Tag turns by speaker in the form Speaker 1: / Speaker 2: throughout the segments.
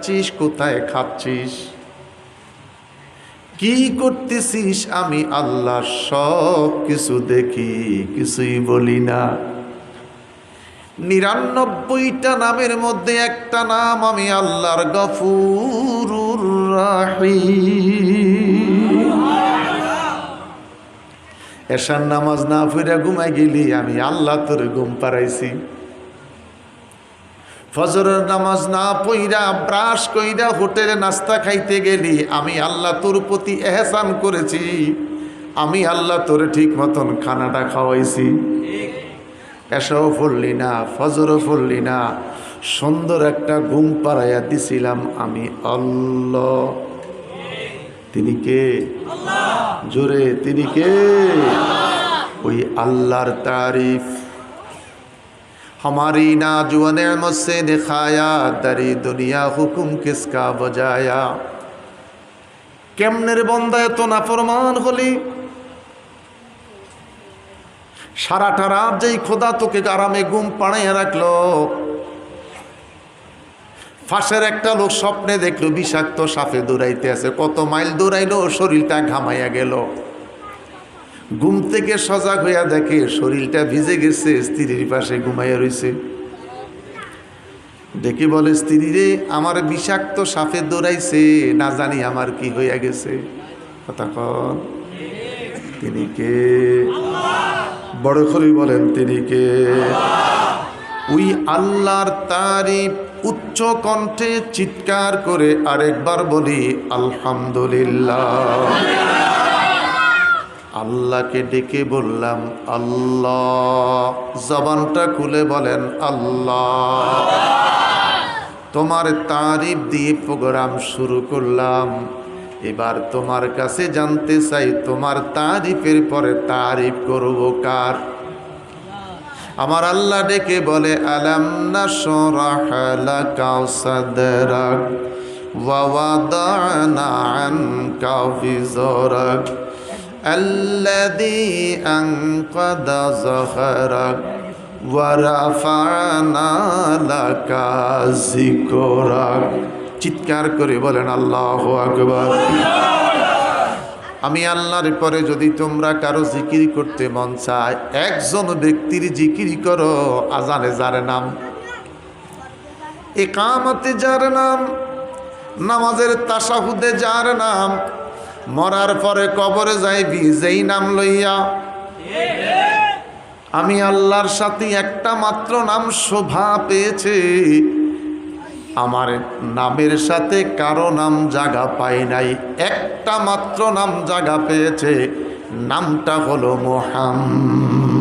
Speaker 1: যাচ্ছিস, কোথায় খাচ্ছিস, কি করতেছিস, আমি আল্লাহ সব কিছু দেখি, কিছুই বলি না। ৯৯টা নামের মধ্যে একটা নাম আমি আল্লাহর গফুরুর রাহিম। এশার নামাজ না পড়ে ঘুমাই গেলি আমি আল্লাহ তোর ঘুম পাড়াইছি। ফজরের নামাজ না পইরা ব্রাশ কইরা হোটেলে নাস্তা খাইতে গেলি আমি আল্লাহ তোর প্রতি এহসান করেছি, আমি আল্লাহ তোর ঠিক মতন খানাটা খাওয়াইছি। এসাও পড়লি না, ফজরও পড়লি না, সুন্দর একটা ঘুম পাড়াইয়া দিছিলাম আমি আল্লাহ। তিনি কে? জোরে তিনি কে? ওই আল্লাহর তারিফ। हमारी नाजुआ नेमत से दिखाया दरी दुनिया हुकुम किसका बजाया। কেমনের বন্দা এত নাফরমান হলি, সারাটা রাত যেই খোদা তোকে আরামে ঘুম পাড়াইয়া রাখলো, ফাঁসের একটা লোক স্বপ্নে দেখলো বিষাক্ত সাপে দৌড়াইতে আছে, কত মাইল দৌড়াইলো, শরীরটা ঘামাইয়া গেল। ঘুম থেকে সজাগ হইয়া দেখে শরীরটা ভিজে গেছে, স্ত্রীর পাশে ঘুমাইয়া রইছে। দেখে বলে, স্ত্রী রে, আমার বিষাক্ত সাপে দৌড়াইছে, না জানি আমার কি হইয়া গেছে। কথা কন, তিনি কে? বড় করে বলেন তিনি কে? ওই আল্লাহর তারিফ উচ্চ কণ্ঠে চিৎকার করে আরেকবার বলি আলহামদুলিল্লাহ। আল্লাহকে ডেকে বললাম আল্লাহ, জবানটা খুলে বলেন আল্লাহ। তোমার তারিফ দিয়ে প্রোগ্রাম শুরু করলাম, এবার তোমার কাছে জানতে চাই তোমার তারিফের পরে তারিফ করব কার? আমার আল্লাহ ডেকে বলে আলাম নাশরাহ লাকা সাদরাক ওয়া ওয়াদানা আনকা বিজরাক আল্লাযী আনকাদা যহরাক ওয়া রাফা'না লাকা যিকরাক। চিৎকার করে বলেন আল্লাহু আকবার। আমি আল্লাহর পরে যদি তোমরা কারো জিকির করতে মন চায়, একজন ব্যক্তির জিকির করো, আজানে যার নাম, ইকামতে যার নাম, নামাজের তাশাহুদে যার নাম, মরার পরে কবরে যাইবি যেই নাম লইয়া, আমি আল্লাহর সাথে একটা মাত্র নাম শোভা পেয়েছে, আমার নামের সাথে কারো নাম জায়গা পায় নাই, একটা মাত্র নাম জায়গা পেয়েছে, নামটা হলো মুহাম্মদ।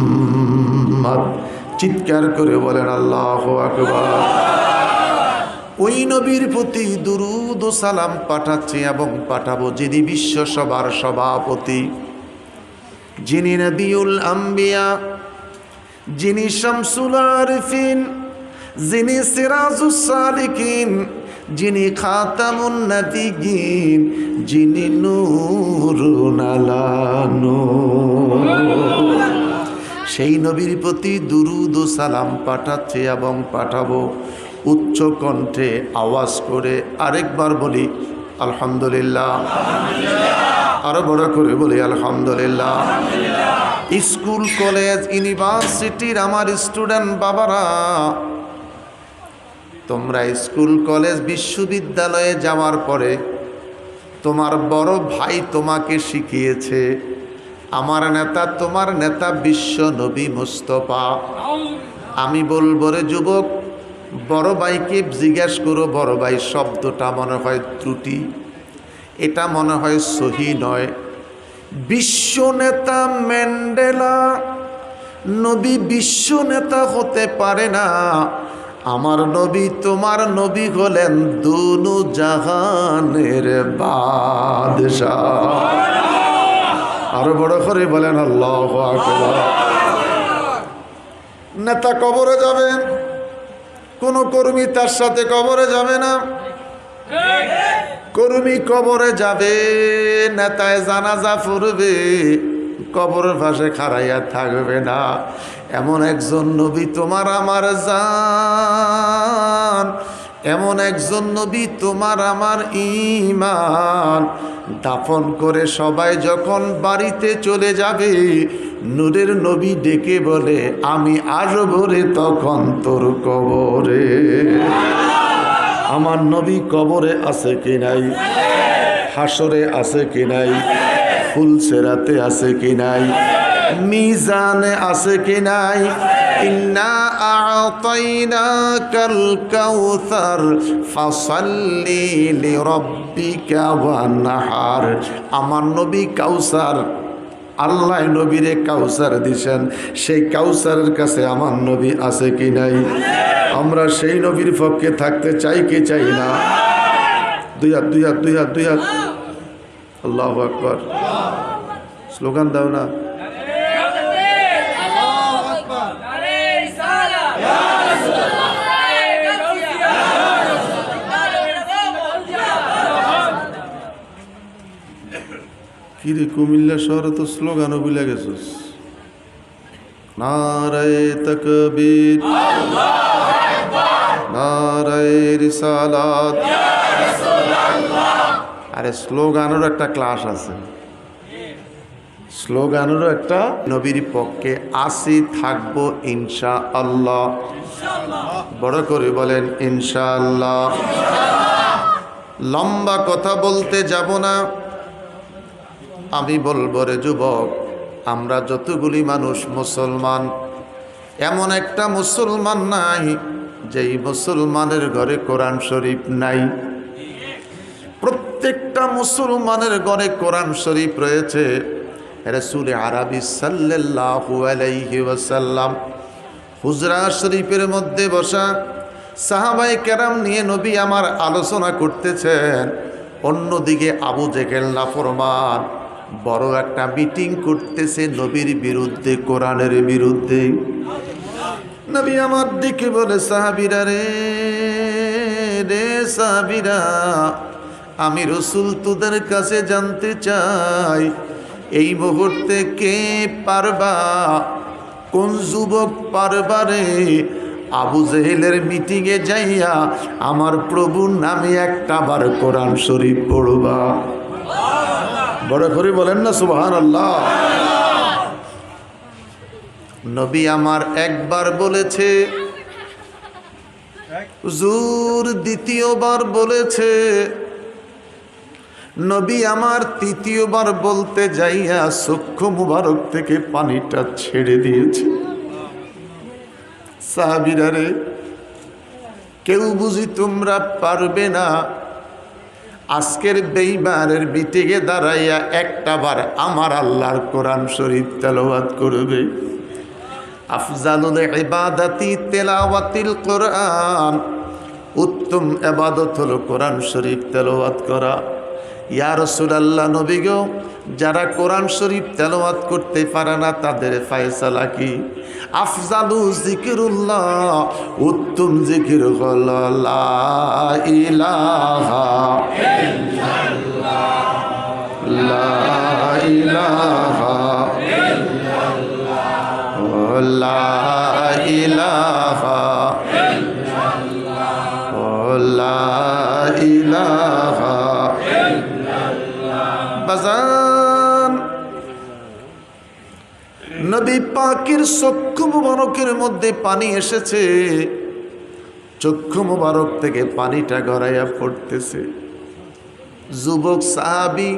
Speaker 1: চিৎকার করে বলেন আল্লাহু আকবার। ওই নবীর প্রতি দুরূদ ও সালাম পাঠাচ্ছি এবং পাঠাবো যিনি বিশ্ব সভার সভাপতি, যিনি নবিউল আম্বিয়া, যিনি শামসুল আরিফিন, যিনি সিরাজুস সালিকিন, যিনি খাতামুন নবিয়্যিন, যিনি নূরুন আলা নূর। সেই নবীর প্রতি দুরূদ ও সালাম পাঠাচ্ছে এবং পাঠাবো। উচ্চ কণ্ঠে আওয়াজ করে আরেকবার বলি আলহামদুলিল্লাহ। আরো বড় করে বলি আলহামদুলিল্লাহ। স্কুল কলেজ ইউনিভার্সিটির আমার স্টুডেন্ট বাবারা, তোমরা স্কুল কলেজ বিশ্ববিদ্যালয়ে যাওয়ার পরে তোমার বড় ভাই তোমাকে শিখিয়েছে, আমার নেতা, তোমার নেতা বিশ্ব নবী মুস্তফা। আমি বলবো রে যুবক, বড় ভাইকে জিজ্ঞেস করো, বড় ভাই শব্দটা মনে হয় ত্রুটি, এটা মনে হয় সহি নয়। বিশ্ব নেতা ম্যান্ডেলা নবী বিশ্ব নেতা হতে পারে না, আমার নবী তোমার নবী হলেন দুনু জাহানের বাদশাহ। আরো বড় করে বলেন আল্লাহু আকবার। নেতা কবরে যাবেন, কোন কর্মী তার সাথে কবরে যাবে না, কর্মী কবরে যাবে, নেতায় জানাজা পড়বে, কবরের পাশে খাড়াইয়া থাকবে না। এমন একজন নবী তোমার আমার জান, এমন একজন নবী তোমার আমার ঈমান দাফন করে সবাই যখন বাড়িতে চলে যাবে, নূরের নবী ডেকে বলে আমি আসবো রে তখন তোর কবরে। আমার নবী কবরে আছে কি নাই, হাসরে আছে কি নাই, ফুলসেরাতে আছে কি নাই, মিজানে আছে কি নাই। ইন্না আ'তাইনাকাল কাউসার ফাসাল্লি লিরাব্বিকা ওয়ানহার। আমার নবী কাউসার, আল্লাহ নবীরে কাউসার দিছেন, সেই কাউসারের কাছে আমার নবী আছে কি নাই? আমরা সেই নবীর পক্ষে থাকতে চাই কি চাই না? দুই হাত দুই হাত দুই হাত দুই হাত। আল্লাহু আকবার। স্লোগান দাও না। কিরে কুমিল্লা শহরে তো স্লোগানও ভুলে গেছিস। নারায়ে তাকবীর, নারায়ে রিসালাত। আরে স্লোগানেরও একটা ক্লাস আছে, স্লোগানেরও একটা। নবীর পক্ষে আসি থাকবো ইনশাআল্লাহ। বড় করে বলেন ইনশাআল্লাহ। লম্বা কথা বলতে যাব না, আমি বলবো রে যুবক, আমরা যতগুলি মানুষ মুসলমান, এমন একটা মুসলমান নাই যেই মুসলমানের ঘরে কোরআন শরীফ নাই। প্রত্যেকটা মুসলমানের ঘরে কোরআন শরীফ রয়েছে। রাসূল আরবি সাল্লাল্লাহু আলাইহি ওয়াসাল্লাম হুজরা শরীফের মধ্যে বসা সাহাবায়ে কেরাম নিয়ে নবী আমার আলোচনা করতেছেন। অন্যদিকে আবু জেহেল নাফরমান বড় একটা মিটিং করতেছে নবীর বিরুদ্ধে, কোরআনের বিরুদ্ধে। নবী আমার দিকে বলে, সাহাবীরা রে সাহাবীরা, আমি রাসূল তোদের কাছে জানতে চাই, এই মুহূর্তে কে পারবা, কোন যুবক পারবারে আবু জেহেলের মিটিংয়ে যাইয়া আমার প্রভুর নামে একটা বার কোরআন শরীফ পড়বা? বড় করে বলেন না সুবহানাল্লাহ। নবী আমার একবার বলেছে, হুজুর দ্বিতীয়বার বলেছে, নবী আমার তৃতীয়বার বলতে যাইয়া চক্ষু মুবারক থেকে পানিটা ছেড়ে দিয়েছে। সাহাবীরা রে, কেউ বুঝি তোমরা পারবে না আজকের বেঈমানের মিটিংয়ে দাঁড়াইয়া একটা বার আমার আল্লাহর কোরআন শরীফ তেলাওয়াত করবে? আফজালুল ইবাদাতি তেলাওয়াতিল কোরআন, উত্তম ইবাদত হলো কোরআন শরীফ তেলাওয়াত করা। ইয়া রাসূলুল্লাহ, নবী গো, যারা কোরআন শরীফ তেলাওয়াত করতে পারে না তাদের ফয়সালা কি? আফজালু যিকিরুল্লাহ, উত্তম জিকির হলো লা ইলাহা ইল্লাল্লাহ, লা ইলাহা ইল্লাল্লাহ, লা ইলাহা ইল্লাল্লাহ, লা ইলাহা বাজান। নবী পাকের চক্ষু মুবারকের মধ্যে পানি এসেছে, চক্ষু মুবারক থেকে পানিটা গড়াইয়া পড়তেছে। যুবক সাহাবী,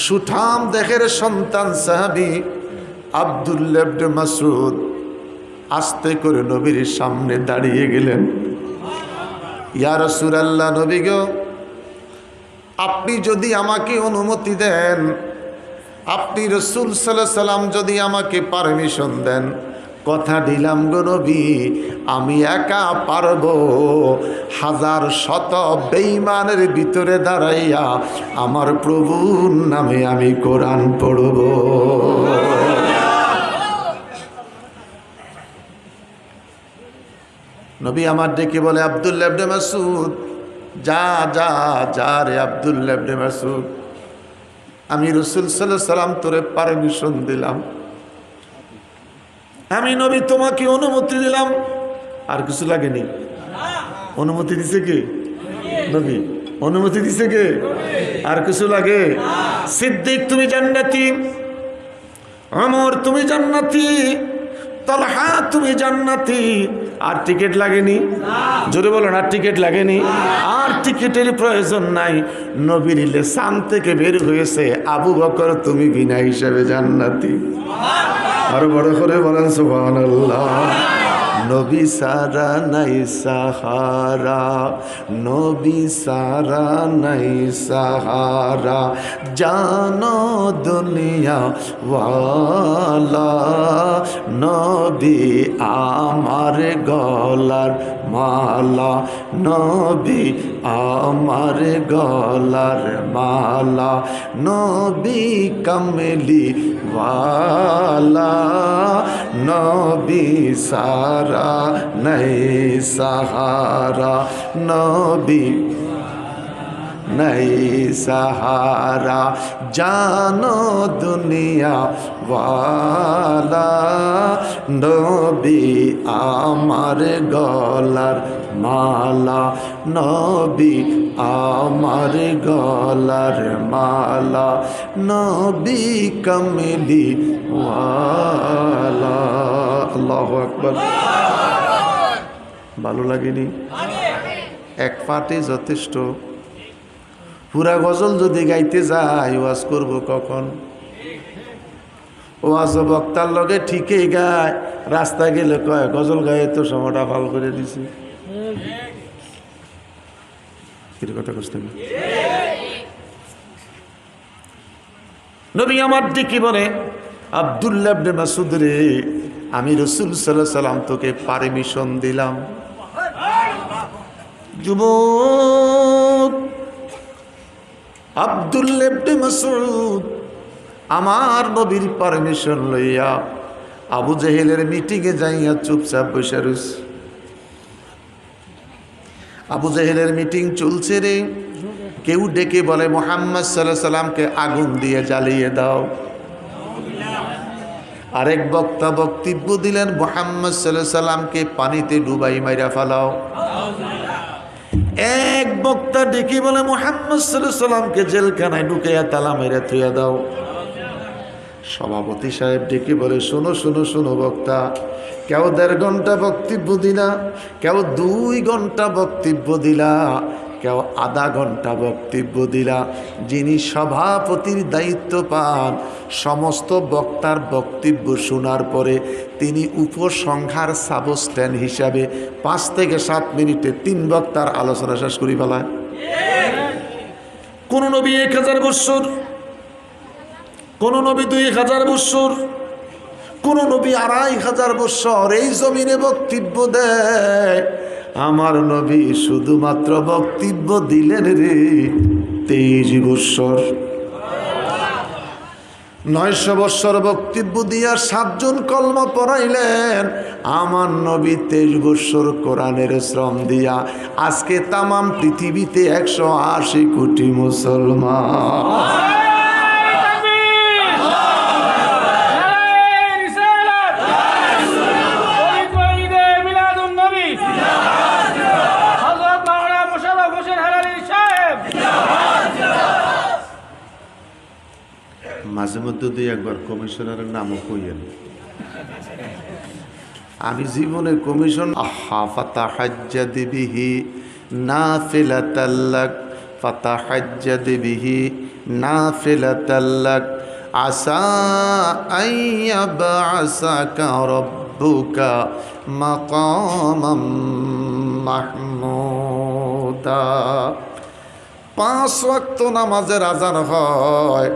Speaker 1: সুঠাম দেহের সন্তান সাহাবী আব্দুল্লাহ ইবনে মাসউদ আস্তে করে নবীর সামনে দাঁড়িয়ে গেলেন। ইয়া রাসূলুল্লাহ, নবী গো, আপনি যদি আমাকে অনুমতি দেন, আপনি রাসূল সাল্লাল্লাহু আলাইহি সাল্লাম যদি আমাকে পারমিশন দেন, কথা দিলাম গো নবী, আমি একা পারবো হাজার শত বেঈমানের ভিতরে দাঁড়াইয়া আমার প্রভুর নামে আমি কোরআন পড়ব। নবী আমার ডেকে বলে, আব্দুল্লাহ ইবনে মাসউদ, যা যা যা রে আব্দুল্লাহ ইবনে মাসউদ, আমি রাসূল সাল্লাল্লাহু আলাইহি সাল্লাম তোরে পারমিশন দিলাম, আমি নবী তোমাকে অনুমতি দিলাম। আর কিছু লাগেনি?
Speaker 2: অনুমতি দিছে কে? নবী। অনুমতি দিছে কে? আর কিছু লাগে? সিদ্দিক তুমি জান্নাতি, ওমর তুমি জান্নাতি, তালহা তুমি জান্নাতি। আর টিকিট লাগেনি? জোরে বলেন, আর টিকিট লাগেনি? আর টিকিটের প্রয়োজন নাই। নবীর লিসান থেকে বের হয়েছে, আবু বকর তুমি বিনা হিসাবে জান্নাতি। আর বড় করে বলেন সুবহানাল্লাহ। নবী সারা নাই সাহারা, নবী সারা নাই সাহারা, জানো দুনিয়া ওয়ালা, নবী আমার গলার মালা, নবী আমার গলার মালা, নবী কামলি ওয়ালা, নবী সারা নাই সাহারা, নবী নাই সাহারা, জানো দুনিয়া ওয়ালা, নবী আমার গলার মালা, নবী আমার গলার মালা, নবী কামলি ওয়ালা। আল্লাহু আকবার। ভালো লাগেনি? এক পাটে যথেষ্ট। পুরা গজল যদি গাইতে যাই, ওয়াজ করব কখন? ওয়াজ বক্তার লগে ঠিকই গায়, রাস্তা গেলে কয় গজল গায়ে তো সময়টা ভাল করে দিছি। কথা বুঝতে না? নবী আমার দিকে বলে, আব্দুল্লাহ ইবনে মাসউদ রে, আমি রাসূল সাল্লাল্লাহু আলাইহি সাল্লাম তোকে পারমিশন দিলাম। যুবক আব্দুল্লাহ ইবনে মাসউদ আমার নবীর পারমিশন লইয়া আবু জেহেলের মিটিংয়ে যাইয়া চুপচাপ বসে রইছে। আবু জেহেলের মিটিং চলছে রে। কেউ ডেকে বলে মুহাম্মদ সাল্লাল্লাহু আলাইহি সাল্লামকে আগুন দিয়ে জ্বালিয়ে দাও। আরেক বক্তা বক্তব্য দিলেন মুহাম্মদ সাল্লাল্লাহু আলাইহি সাল্লামকে পানিতে ডুবাই মাইরা ফেলাও। এক বক্তা ডেকে বলে মুহাম্মদ সাল্লাল্লাহু আলাইহি সাল্লামকে জেলখানায় ঢুকাইয়া তালা মাইরা থুইয়া দাও। সভাপতি সাহেব ডেকে বলে, শোনো শোনো শোনো বক্তা, কেউ 1.5 ঘন্টা বক্তব্য দিলা, কেউ 2 ঘন্টা বক্তব্য দিলা, কেউ আধা ঘন্টা বক্তব্য দিলা। যিনি সভাপতির দায়িত্ব পান, সমস্ত বক্তার বক্তব্য শোনার পরে তিনি উপসংহার সাবস্ট্যান্ড হিসাবে 5 থেকে 7 মিনিটে 3 বক্তার আলোচনা শেষ করি ফেলায়। কোন নবী 1000 বৎসর, কোন নবী 2000 বৎসর, কোন নবী 2500 বৎসর এই জমিনে বক্তব্য দেয়। আমার নবী শুধুমাত্র বক্তব্য দিলেন রে 23 বৎসর। 900 বৎসর বক্তব্য দিয়া 7 জন কলমা পড়াইলেন। আমার নবী 23 বৎসর কোরআনের শ্রম দিয়া আজকে তামাম পৃথিবীতে 180 কোটি মুসলমান। মাঝে মধ্যে 2-1 কমিশনারের নামও কইয়েন। আমি জীবনে কমিশন ফাতাহাজ্জাদ বিহি নাফিলাতাল্লাক, ফাতাহাজ্জাদ বিহি নাফিলাতাল্লাক, আসা আইয়াবআসাকা রাব্বুকা মাকামাম মাহমুদা। 5 ওয়াক্ত নামাজের আযান হয়,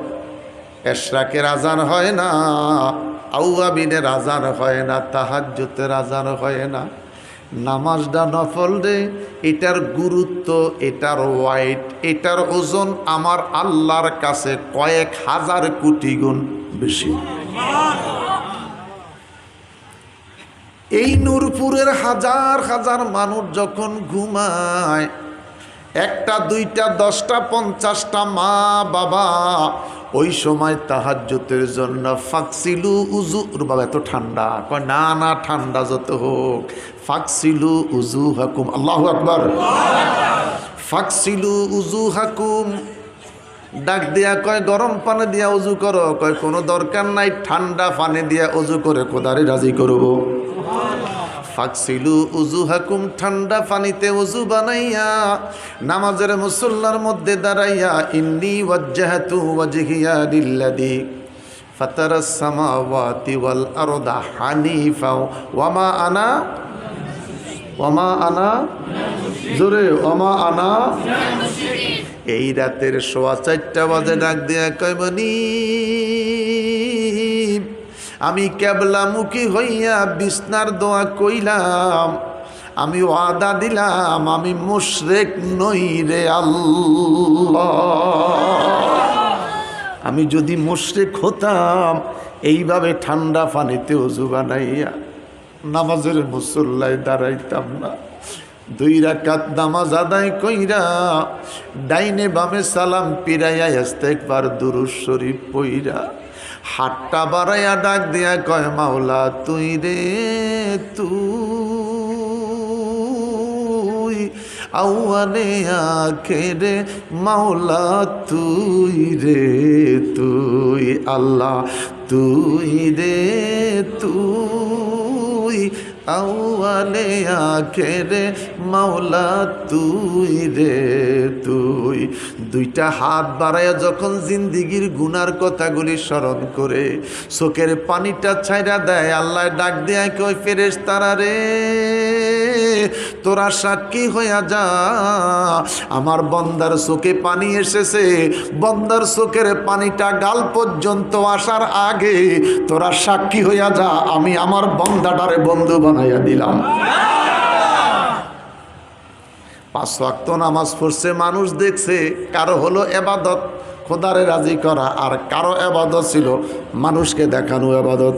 Speaker 2: এশরাকের আজান হয় না, আউয়াবিনের আজান হয় না, তাহাজ্জুদের আজান হয় না। নামাজটা নফল রে, এটার গুরুত্ব, এটার ওয়াইট, এটার ওজন আমার আল্লাহর কাছে কয়েক হাজার কোটি গুণ বেশি। এই নূরপুরের হাজার হাজার মানুষ যখন ঘুমায়, 1টা 2টা 10টা 50টা মা বাবা
Speaker 1: ওই সময় তাহাজ্জুদের জন্য ফাকসিলু উজু, বাবা এত ঠান্ডা, কয় না না ঠান্ডা যত হোক, ফাকসিলু উজু হাকুম, আল্লাহু আকবার, ফাকসিলু উজু হাকুম। ডাক দিয়া কয় গরম পানি দিয়া উজু করো, কয় কোনো দরকার নাই, ঠান্ডা পানি দিয়া উজু করে খোদারে রাজি করব। ফাকসিলু উজু হাকুম, ঠান্ডা পানিতে উজু বানাইয়া নামাজের মুসল্লার মধ্যে দাঁড়াইয়া ইন্নী ওয়াজ্জাহতু ওয়াজহিয়া লিল্লাযী ফাতারাস সামাওয়াতি ওয়াল আরদা হানিফা ওয়ামা আনা জোরে ওয়ামা আনা। এই রাতের 4:15 বাজে ডাক দিয়া কয় মনি আমি কেবলামুখী হইয়া বিছনার দোয়া কইলাম, আমি ওয়াদা দিলাম আমি মুশরিক নই রে আল্লাহ। আমি যদি মুশরিক হতাম এইভাবে ঠান্ডা পানিতে ওযু বানাইয়া নামাজের মুসল্লায় দাঁড়াইতাম না। 2 রাকাত নামাজ আদায় কইরা ডাইনে বামে সালাম পিরাইয়া ইস্তেগফার দুরূদ শরীফ পইরা হাতটা বাড়াইয়া ডাক দিয়া কয় মাওলা তুই রে তুই, আউয়ালে আখেরে মাওলা তুই রে তুই, আল্লাহ তুই রে তুই, আউয়ালে আখেরে মাওলা তুই রে তুই। 2টা হাত বাড়াইয়া যখন জিন্দিগির গুনার কথাগুলি স্মরণ করে চোখের পানিটা ছাইরা দেয়, আল্লাহ ডাক দেয় কই ফেরেশতারা রে তোরা সাক্ষী হইয়া যা, আমার বন্দার চোখে পানি এসেছে, বন্দার চোখের পানিটা গাল পর্যন্ত আসার আগে তোরা সাক্ষী হইয়া যা, আমি আমার বন্দাটারে বন্ধু বানাইয়া দিলাম। 5 ওয়াক্ত নামাজ পড়ছে, মানুষ দেখছে, কারো হলো এবাদত খোদারে রাজি করা, আর কারো এবাদত ছিল মানুষকে দেখানো এবাদত।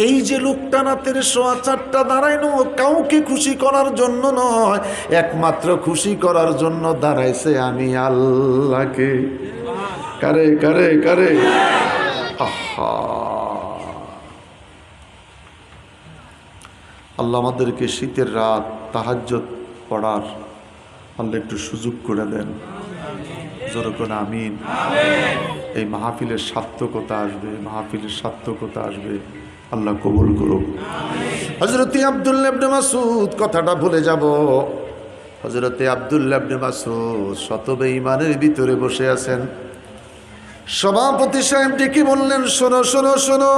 Speaker 1: এই যে লোকটা রাতের 4:15 দাঁড়াইনো কাউকে খুশি করার জন্য নয়, একমাত্র খুশি করার জন্য দাঁড়াইছে আমি আল্লাহকে। কারে কারে কারে? আহা, আল্লাহ আমাদেরকে শীতের রাত তাহাজ্জুদ পড়ার আল্লাহ একটু সুযোগ করে দেন। জোরে করে আমিন। এই মাহফিলের সার্থকতা আসবে, মাহফিলের সার্থকতা আসবে, আল্লাহ কবুল করুক। হযরতে আব্দুল্লাহ ইবনে মাসউদ, কথাটা ভুলে যাব, হযরতে আব্দুল্লাহ ইবনে মাসউদ শত বেঈমানের ভিতরে বসে আছেন। সভাপতি সাহেব ডেকে বললেন শোনো শোনো শোনো,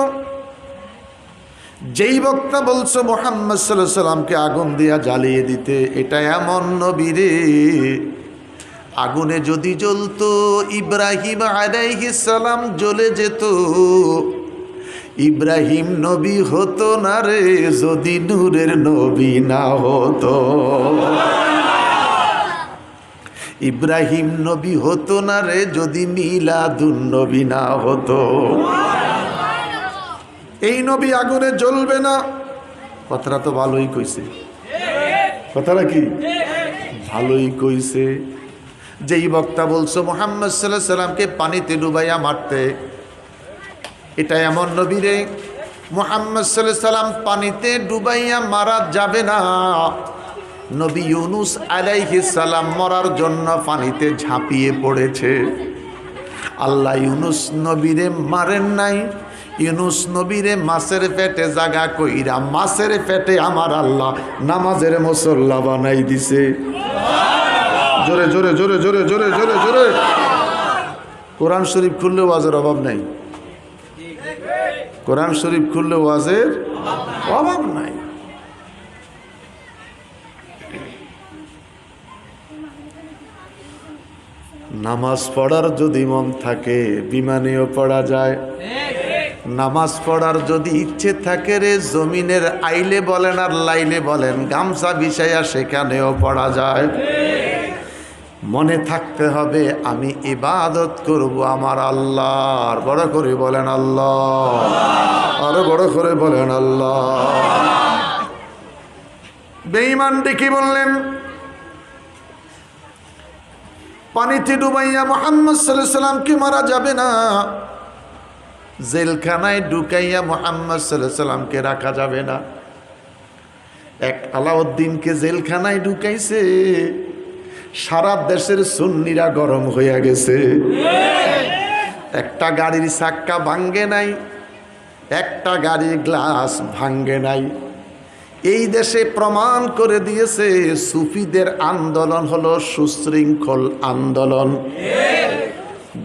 Speaker 1: যেই বক্তা বলছো মুহাম্মদ সাল্লাল্লাহু আলাইহি সাল্লামকে আগুন দিয়া জ্বালিয়ে দিতে, এটা এমন নবী রে, আগুনে যদি জ্বলতো ইব্রাহিম আলাইহিস সালাম জ্বলে যেত, ইব্রাহিম নবী হতো না রে যদি নূরের নবী না হতো, ইব্রাহিম নবী হতো না রে যদি মিলাদুন নবী না হতো। এই নবী আগুনে জ্বলবে না। কথাটা তো ভালোই কইছে, কথাটা কি ভালোই কইছে। যেই বক্তা বলছো মুহাম্মদ সাল্লাল্লাহু আলাইহি সাল্লামকে পানিতে ডুবাইয়া মারতে, এটা এমন নবী রে, মুহাম্মদ সাল্লাল্লাহু আলাইহি সাল্লাম পানিতে ডুবাইয়া মারা যাবে না। নবী ইউনুস আলাইহিস সালাম মরার জন্য পানিতে ঝাঁপিয়ে পড়েছে। আল্লাহ ইউনুস নবীরে মারেন নাই, ইউনুস নবীরে মাছের পেটে জাগা কইরা মাছের পেটে আমার আল্লাহ নামাজের মুসল্লা বানাই দিছে। জোরে জোরে জোরে জোরে জোরে জোরে জোরে। কোরআন শরীফ খুললে ওয়াজের অভাব নাই, কোরআন শরীফ খুললে ওয়াজের অভাব নাই। নামাজ পড়ার যদি মন থাকে বিমানেও পড়া যায়, নামাজ পড়ার যদি ইচ্ছে থাকে রে জমিনের আইলে বলেন আর লাইলে বলেন গামছা বিছাইয়া সেখানেও পড়া যায়। মনে থাকতে হবে আমি ইবাদত করব আমার আল্লাহর। বড় করে বলেন আল্লাহ, আরো বড় করে বলেন আল্লাহ। বেঈমান ডেকে বললেন
Speaker 2: পানিতে ডুবাইয়া মুহাম্মদ সাল্লাল্লাহু আলাইহি সাল্লামকে মারা যাবে না, জেলখানায় ঢুকাইয়া মুহাম্মদ সাল্লাল্লাহু আলাইহি সাল্লামকে রাখা যাবে না। এক আলাউদ্দিনকে জেলখানায় ঢুকাইছে, সারা দেশের সুন্নিরা গরম হইয়া গেছে। একটা গাড়ির চাক্কা ভাঙ্গে নাই, একটা গাড়ির গ্লাস ভাঙ্গে নাই। এই দেশে প্রমাণ করে দিয়েছে সুফিদের আন্দোলন হলো সুশৃঙ্খল আন্দোলন,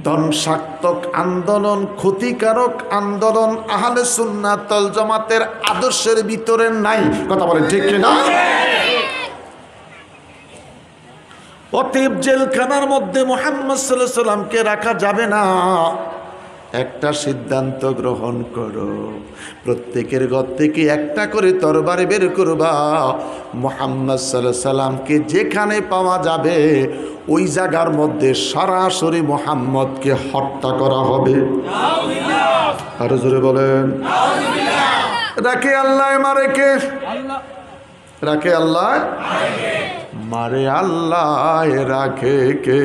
Speaker 2: ধ্বংসাত্মক আন্দোলন, ক্ষতিকারক আন্দোলন আহলে সুন্নাত ওয়াল জামাতের আদর্শের ভিতরে নাই। কথা বলেন ঠিক কিনা? অতএব জেলখানার মধ্যে মুহাম্মদ সাল্লাল্লাহু আলাইহি সাল্লামকে রাখা যাবে না। একটা সিদ্ধান্ত গ্রহণ করো, প্রত্যেকের ঘর থেকে একটা করে তরবারি বের করবা, মুহাম্মদ সাল্লাল্লাহু আলাইহি সাল্লামকে যেখানে পাওয়া যাবে ওই জায়গার মধ্যে সরাসরি মুহাম্মদকে হত্যা করা হবে। আরো জোরে বলেন। রাখে আল্লাহ, মারে কে? রাখে আল্লাহ, মারে আল্লাহ, রাখে কে?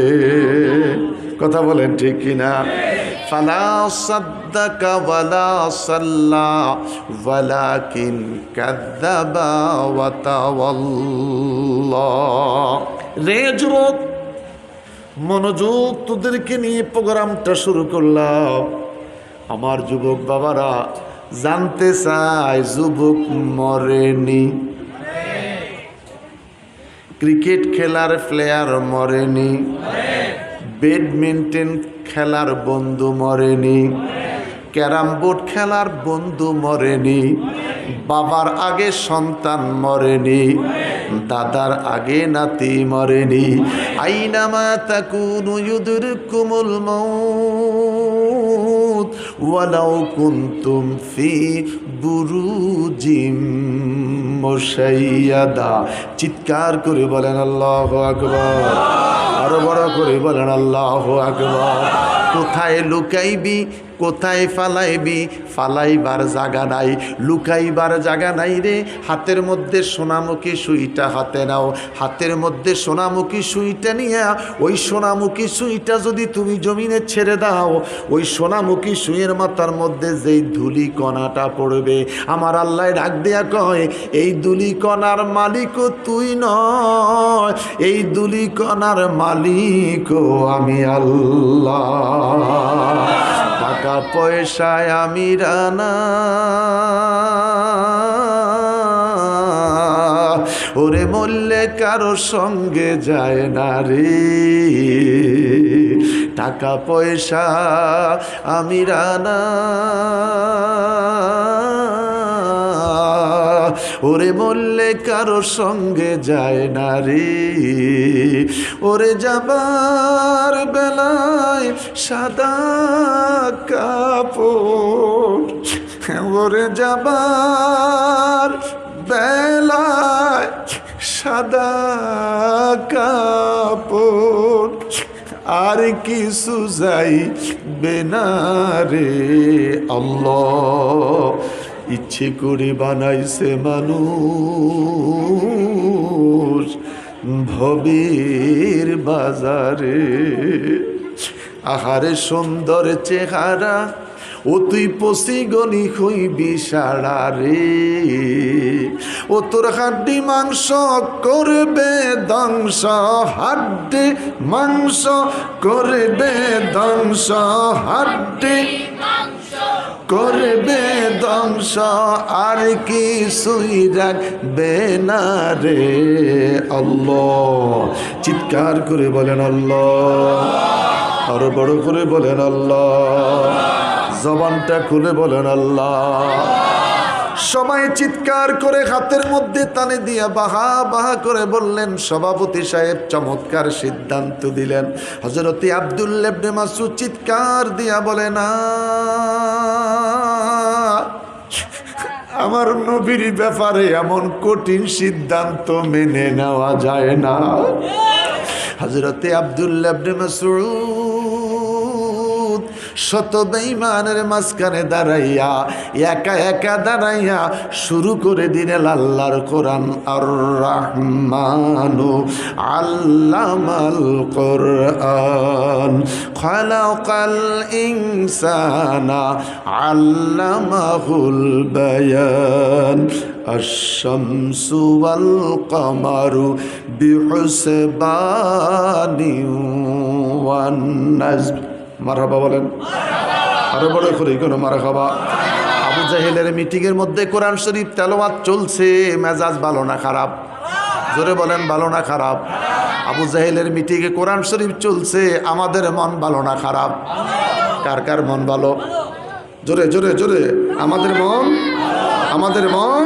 Speaker 2: কথা বলেন ঠিক কিনা? ফালা সাদ্দাকা ওয়ালা সাল্লা ওয়ালাকিন কাযাবা ওয়া তাওয়াল্লা। রে যুবক, মনোযোগ, তোদেরকে নিয়ে প্রোগ্রামটা শুরু করলাম। আমার যুবক বাবারা জানতে চায় যুবক মরেনি, ক্রিকেট খেলার প্লেয়ার মরেনি, ব্যাডমিন্টন খেলার বন্ধু মরেনি, ক্যারাম বোর্ড খেলার বন্ধু মরেনি, বাবার আগে সন্তান মরেনি, দাদার আগে নাতি মরেনি। আইনামা তাকুনু ইউদরিকুমুল মাউত ওয়ালাউ কুনতুম ফি বুরুজিম মুশাইয়াদা। চিৎকার করে বলেন আল্লাহু আকবার, আরো বড় করে বলেন আল্লাহু আকবার। কোথায় লুকাইবি, কোথায় ফালাইবি? ফালাইবার জায়গা নাই, লুকাইবার জায়গা নাই রে। হাতের মধ্যে সোনামুখী সুইটা হাতে নাও, হাতের মধ্যে সোনামুখী সুইটা নিয়ে ওই সোনামুখী সুইটা যদি তুমি জমিনে ছেড়ে দাও, ওই সোনামুখী সুইয়ের মাথার মধ্যে যেই ধুলি কণাটা পড়বে, আমার আল্লাহ ডাক দেয়া কয় এই ধুলি কণার মালিকও তুই নয়, এই ধুলি কণার মালিকও আমি আল্লাহ। টাকা পয়সায় আমি রানা, ওরে মরলে কারো সঙ্গে যায় না রে। টাকা পয়সা আমি রানা, ওরে বললে কারো সঙ্গে যায় না রে। ওরে যাবার বেলায় সাদা কাপড়, ওরে যাবার বেলায় সাদা কাপড়, আর কিছু যাইবে না রে। আল্লাহ ইচ্ছে করে বানাইছে মানুষ ভবের বাজারে। আহারে সুন্দর চেহারা, ও তুই পশি গনি হইবি সারা রে। ও তোর হাড্ডি মাংস করবে ধ্বংস, হাড্ডি মাংস করবে ধ্বংস, হাড্ডি করবে ধ্বংস, আর কিছুই রাখবে না রে। আল্লাহ চিৎকার করে বলেন আল্লাহ, আরো বড় করে বলেন আল্লাহ, জবানটা খুলে বলেন আল্লাহ। সবাই চিৎকার করে হাতের মধ্যে তালি দিয়া বাহা বাহা করে বললেন। সভাপতি সাহেব চমৎকার সিদ্ধান্ত দিলেন। হযরতে আব্দুল্লাহ ইবনে মাসউদ চিৎকার দিয়া বলে না, আমার নবীর ব্যাপারে এমন কঠিন সিদ্ধান্ত মেনে নেওয়া যায় না। হযরতে আব্দুল্লাহ ইবনে মাসউদ শত বেঈমানের মাঝখানে দাঁড়াইয়া একা একা দাঁড়াইয়া শুরু করে দিলেন আল্লাহর কোরআন। আর রহমানু আল্লামাল কোরআন খালাকাল ইনসানা আল্লামাহুল বায়ান আশ-শামসু ওয়াল কামারু বিহুসবানি ওয়ান নাজম। মারহাবা বলেন, আরো বড় করে কোনো মারহাবা। আবু জাহেলের মিটিংয়ের মধ্যে কোরআন শরীফ তেলাওয়াত চলছে, মেজাজ ভালো না খারাপ? জোরে বলেন, ভালো না খারাপ? আবু জাহেলের মিটিংয়ে কোরআন শরীফ চলছে, আমাদের মন ভালো না খারাপ? কার কার মন ভালো? জোরে জোরে জোরে। আমাদের মন, আমাদের মন,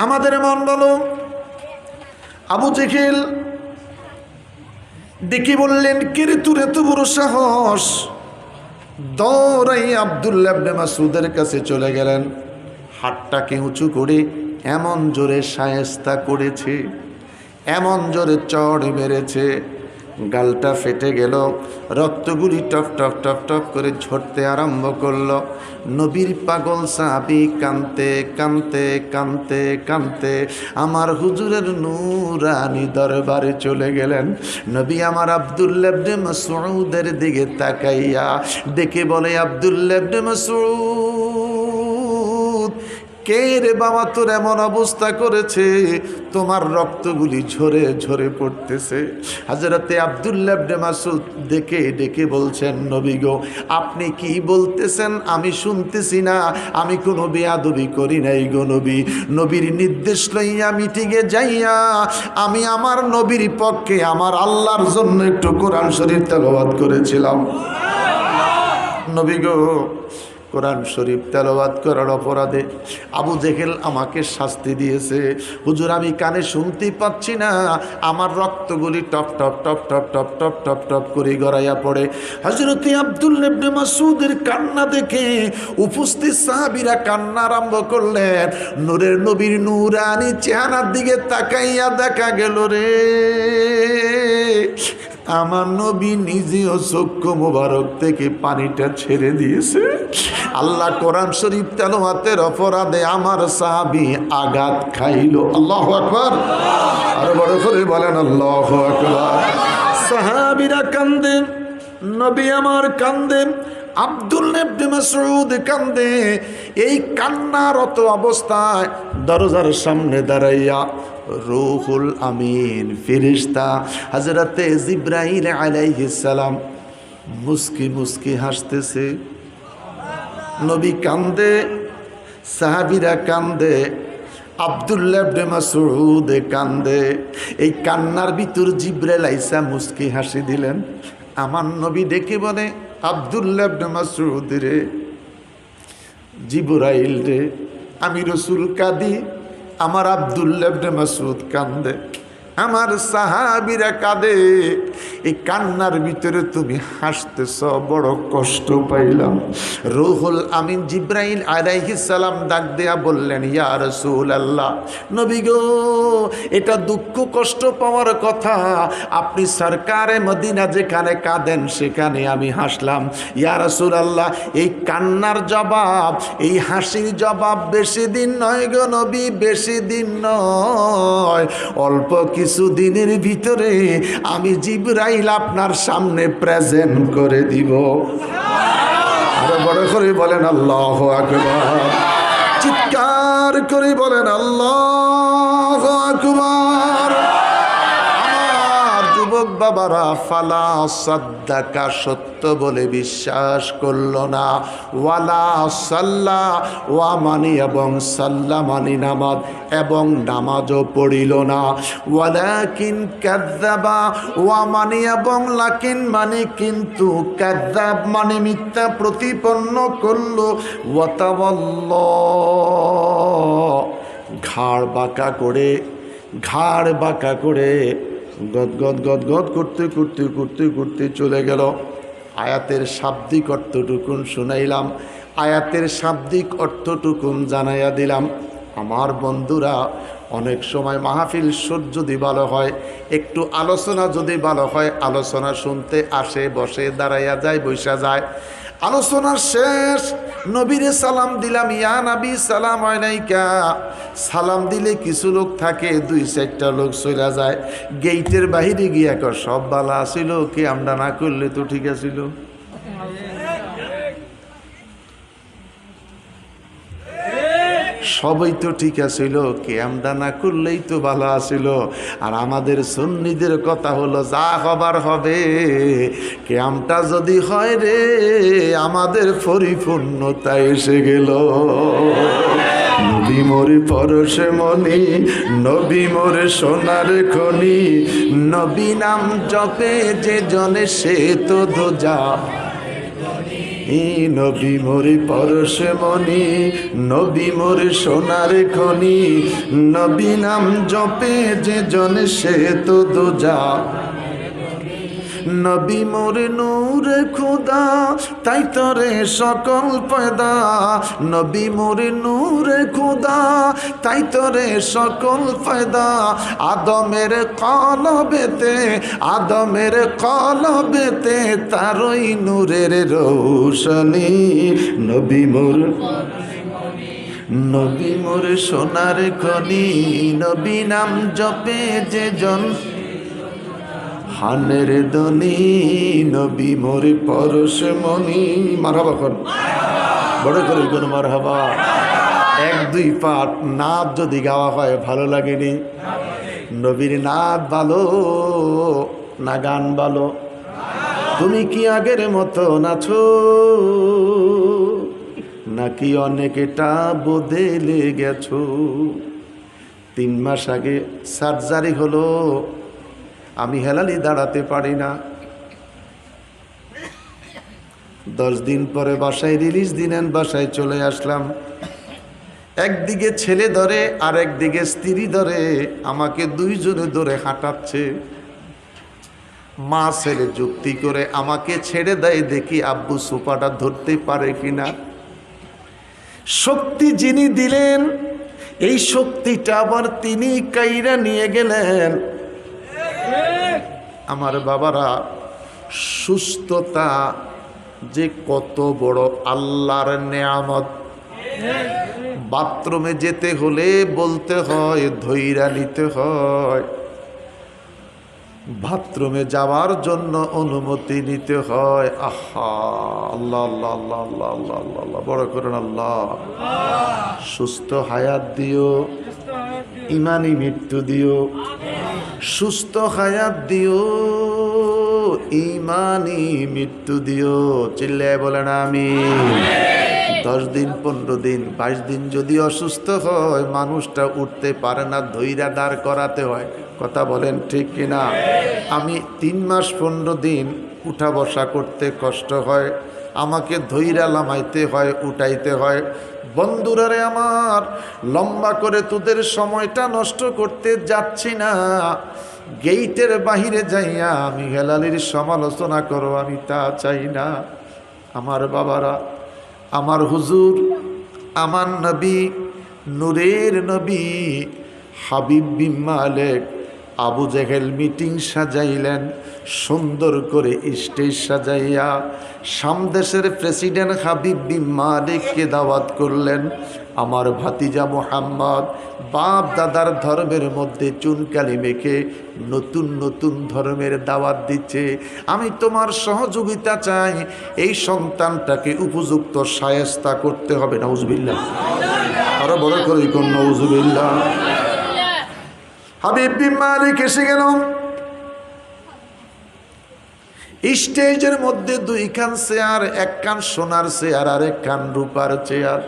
Speaker 2: আমাদের মন ভালো। আবু জেহেল ডেকে বললেন, কে রে তোর এত বড় সাহস? দৌড়াই আব্দুল্লাহ ইবনে মাসউদের কাছে চলে গেলেন, হাতটাকে উঁচু করে এমন জোরে শায়েস্তা করেছে, এমন জোরে চড় মেরেছে, গালটা ফেটে গেল, রক্তগুলি টক টক টক টক করে ঝরতে আরম্ভ করলো। নবীর পাগল সাহাবী কানতে কানতে কানতে কানতে আমার হুজুরের নূরানি দরবারে চলে গেলেন। নবী আমার আব্দুল্লাহ ইবনে মাসউদের দিকে তাকাইয়া ডেকে বলে, আব্দুল্লাহ ইবনে মাসউদ, কে রে বাবা তোর এমন অবস্থা করেছে? তোমার রক্তগুলি ঝরে ঝরে পড়তেছে। হযরতে আব্দুল্লাহ ইবনে মাসউদ ডেকে ডেকে বলছেন, নবী গো, আপনি কি বলতেছেন আমি শুনতেছি না, আমি কোনো বেয়াদবি করি নাই গো নবী। নবীর নির্দেশ লইয়া মিটিংয়ে যাইয়া আমি আমার নবীর পক্ষে আমার আল্লাহর জন্য একটু কোরআন শরীফ তেলাওয়াত করেছিলাম। নবী গো, কোরআন শরীফ তেলাওয়াত করার অপরাধে আবু জেহেল আমাকে শাস্তি দিয়েছে। হুজুর, আমি কানে শুনতেই পাচ্ছি না, আমার রক্তগুলি টপ টপ টপ টপ টপ টপ টপ টপ করে গড়াইয়া পড়ে। হযরতে আব্দুল্লাহ ইবনে মাসউদের কান্না দেখে উপস্থিত সাহাবীরা কান্না আরম্ভ করলেন। নূরের নবীর নূরানি চেহারার দিকে তাকাইয়া দেখা গেল রে, আমার নবী নিজেও চক্ষু মোবারক থেকে পানিটা ছেড়ে দিয়েছে। আল্লাহ কোরআন শরীফ তেলাওয়াতের অপরাধে আমার সাহাবী আঘাত খাইল। আল্লাহু আকবার, আরো বড় করে বলেন আল্লাহু আকবার। সাহাবীরা কান্দেন, নবী আমার কান্দেন, আব্দুল্লাহ ইবনে মাসউদ কান্দে। এই কান্নারত অবস্থায় দরজার সামনে দাঁড়াইয়া রূহুল আমিন ফেরেশতা হযরতে জিবরাইল আলাইহিস সালাম মুস্কি মুস্কি হাসতেছে। নবী কান্দে, সাহাবীরা কান্দে, আব্দুল্লাহ ইবনে মাসউদ কান্দে। এই কান্নার ভিতর জিবরাইল আইসা মুস্কি হাসি দিলেন। আমার নবী ডেকে বলে, আব্দুল্লাহ ইবনে মাসউদ রে, জিবরাইল রে, আমি রাসূল কাঁদি, আমার আব্দুল্লাহ ইবনে মাসউদ কান্দে, আমার সাহাবীরা কাঁদে। এই কান্নার ভিতরে তুমি হাসতেছ, বড় কষ্ট পাইলাম। রূহুল আমিন জিবরাইল আলাইহিস সালাম ডাক দেয়া বললেন, ইয়া রাসূলুল্লাহ, নবী গো, এটা দুঃখ কষ্ট পাওয়ার কথা, আপনি সরকারে মদিনা যেখানে কাঁদেন সেখানে আমি হাসলাম। ইয়া রাসূলুল্লাহ, এই কান্নার জবাব, এই হাসির জবাব বেশি দিন নয় গো নবী, বেশি দিন নয়, অল্প কিছু দিনের ভিতরে আমি জিবরাইল আপনার সামনে প্রেজেন্ট করে দিব। আরো বড় করে বলেন আল্লাহু আকবার, চিৎকার করে বলেন আল্লাহু আকবার। আমার যুবক বাবারা, ফালা সাদ্দাকা, সত্য বলে বিশ্বাস করল না, ওয়ালা সাল্লা, ওয়া মানি এবং সাল্লা মানি নামাজ, এবং নামাজও পড়িল না, ওয়ালাকিন কাযযাবা, ওয়া মানি এবং লাকিন মানে কিন্তু, কাযযাব মানে মিথ্যা প্রতিপন্ন করল, ওয়া তাওয়াল্লা, ঘাড় বাঁকা করে, ঘাড় বাঁকা করে গদ গদ গদ গদ করতে করতে করতে করতে চলে গেল। আয়াতের শাব্দিক অর্থটুকুন শুনাইলাম, আয়াতের শাব্দিক অর্থটুকুন জানাইয়া দিলাম। আমার বন্ধুরা, অনেক সময় মাহফিল সুর যদি ভালো হয়, একটু আলোচনা যদি ভালো হয়, আলোচনা শুনতে আসে, বসে, দাঁড়াইয়া যায়, বৈশা যায়। আলোচনার শেষ, নবীরে সালাম দিলাম, ইয়া নবী সালাম আলাইকা। সালাম দিলে কিছু লোক থাকে, 2-4টা লোক চলে যায়। গেইটের বাহিরে গিয়া কর সব বালা আসিল, কি আমরা না করলে তো ঠিক আছিল। সবই তো ঠিক আছিল, কেয়ামটা না করলেই তো ভালো আছিল। আর আমাদের সুন্নিদের কথা হলো, যা হবার হবে, কেয়ামটা যদি হয় রে, আমাদের পরিপূর্ণতা এসে গেল। নবী মোরে পরশে মনি, নবী মোরে সোনার খনি, নবী নাম জপে যে জনে সে তো দোজা। নবী মোরে পরশে মনি, নবী মোরে সোনার খনি, নবী নাম জপে যে জনে সে তো দোজা। নবী মোরে নূরে খুদা, তাই তরে সকল পয়দা। নবী মোরে নূরে খুদা, তাই তরে সকল পয়দা। আদমের কলবেতে, আদমের কলবেতে তারই নূরের রৌশনী। নবী মোর, নবী মোরে সোনার খনি, নবী নাম জপে যে জন হানের দনি, নবী মোরে পরশ মনি। মারহাবা কর, বড় করে কোন মারহাবা। 1-2 পাঠ নাচ যদি গাওয়া হয় ভালো লাগেনি? নবীর নাচ ভালো না গান ভালো? তুমি কি আগের মতো নাচো, নাকি অনেকটা বদলে গেছো? 3 মাস আগে সার্জারি হলো, আমি হেলালি দাঁড়াতে পারি না। 10 দিন পরে বাসায় রিলিজ দিলেন, বাসায় চলে আসলাম। একদিকে ছেলে ধরে আর একদিকে স্ত্রী ধরে, আমাকে 2 জনে ধরে হাঁটাচ্ছে। মা ছেলে যুক্তি করে আমাকে ছেড়ে দেয়, দেখি আব্বু সোফাটা ধরতে পারে কিনা। শক্তি যিনি দিলেন, এই শক্তিটা আবার তিনি কাইরা নিয়ে গেলেন। আমার বাবারা, সুস্থতা যে কত বড় আল্লাহর নেয়ামত। বাথরুমে যেতে হলে বলতে হয়, ধৈর্য নিতে হয়। বাথরুমে যাওয়ার জন্য অনুমতি নিতে হয়। আহা, আল্লাহ আল্লাহ আল্লাহ আল্লাহ আল্লাহ আল্লাহ আল্লাহ, বড় করুন আল্লাহ। সুস্থ হায়াত দিও, ইমানি মৃত্যু দিও। সুস্থ হায়াত দিও, ইমানি মৃত্যু দিও। চিল্লায় বলেন আমিন। 10 দিন, 15 দিন, 22 দিন যদি অসুস্থ হয়, মানুষটা উঠতে পারে না, ধৈর্য দাঁড় করাতে হয়। কথা বলেন ঠিক কিনা? আমি 3 মাস 15 দিন উঠা বসা করতে কষ্ট হয়, আমাকে ধৈর্য লামাইতে হয়, উঠাইতে হয়। বন্ধুরারে আমার, লম্বা করে তোদের সময়টা নষ্ট করতে যাচ্ছি না। গেইটের বাহিরে যাইয়া আমি হেলালির সমালোচনা করো, আমি তা চাই না। আমার বাবারা, আমার হুজুর, আমার নবী, নূরের নবী হাবিব বিন মালিক আবু জেহেল মিটিং সাজাইলেন, সুন্দর করে স্টেজ সাজাইয়া সামদেশের প্রেসিডেন্ট হাবিব বিন মালিককে দাওয়াত করলেন। আমার ভাতিজা মুহাম্মদ বাপ দাদার ধর্মের মধ্যে চুনকালি মেখে নতুন নতুন ধর্মের দাওয়াত দিচ্ছে। আমি তোমার সহযোগিতা চাই, এই সন্তানটাকে উপযুক্ত শায়েস্তা করতে হবে। নাউজুবিল্লাহ, আরো বড় করে কোন নাউজুবিল্লাহ। হাবিব বিন মালিক এসে গেল। স্টেজের মধ্যে 2 খান চেয়ার, 1 খান সোনার চেয়ার আর 1 খান রূপার চেয়ার।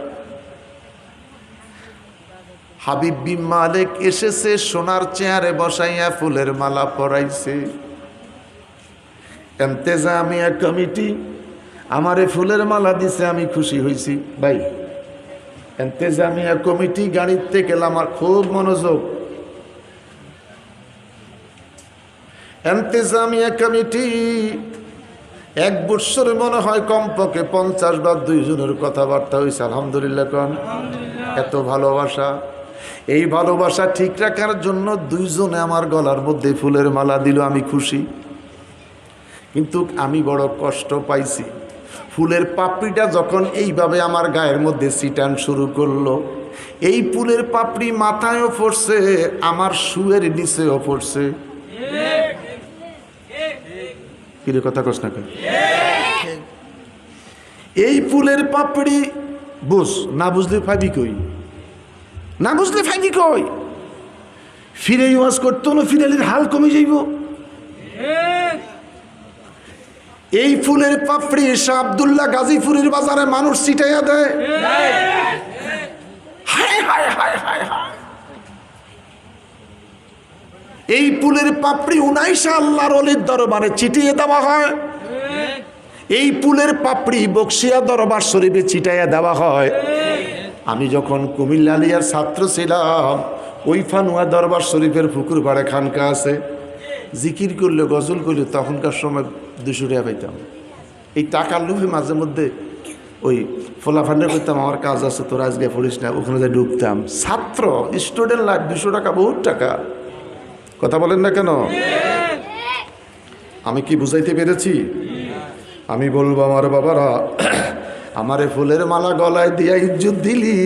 Speaker 2: হাবিব বিন মালিক এসেছে, সোনার চেয়ারে বসাইয়া ফুলের মালা পরাইছে। ইন্তেজামিয়া কমিটি আমারে ফুলের মালা দিছে, আমি খুশি হয়েছি। ভাই, ইন্তেজামিয়া কমিটি গাড়িতে গেলাম, আমার খুব মনোযোগ। ইন্তেজামিয়া কমিটি 1 বছরে মনে হয় কমপক্ষে 50 বার 2 জনের কথাবার্তা হয়েছে। আলহামদুলিল্লাহ, কোন এত ভালোবাসা। এই ভালোবাসা ঠিক রাখার জন্য দুইজনে আমার গলার মধ্যে ফুলের মালা দিল, আমি খুশি। কিন্তু আমি বড় কষ্ট পাইছি। ফুলের পাপড়িটা যখন এইভাবে আমার গায়ের মধ্যে ছিটান শুরু করলো, এই ফুলের পাপড়ি মাথায়ও পড়ছে, আমার শুয়ের নিচেও পড়ছে। কিরে কথা কস না কেন? এই ফুলের পাপড়ি বুঝ, না বুঝলে ফাইবি কই, না বুঝলে ফাইবি কই। ফিরে ওয়াজ করতো না, ফিরালির হাল কমে যাইব। এই ফুলের পাপড়ি শাহ আব্দুল্লাহ গাজীপুরের বাজারে মানুষ ছিটাইয়া দেয়। হায় হায় হায় হায় হায়। এই ফুলের পাপড়ি 19 আল্লাহর ওলির দরবারে ছিটিয়ে দেওয়া হয়। এই ফুলের পাপড়ি বক্সিয়া দরবার শরীফে ছিটাইয়া দেওয়া হয়। আমি যখন কুমিল্লা আলিয়ার ছাত্র ছিলাম, ওই ফানুয়া দরবার শরীফের পুকুর পাড়ে খানকা আছে, জিকির করলে গজল করলে তখনকার সময় 200 টাকা পাইতাম। এই টাকার লোভে মাঝে মধ্যে ওই ফোলাফান্ডে করতাম, আমার কাজ আছে তোরা আজকে পড়িস না, ওখানে যাই ডুবতাম। ছাত্র স্টুডেন্ট লাইফ, 200 টাকা বহুত টাকা। কথা বলেন না কেন? আমি কি বুঝাইতে পেরেছি? আমি বলবো আমার বাবারা, আমারে ফুলের মালা গলায় দিয়া ইজ্জত দিলি,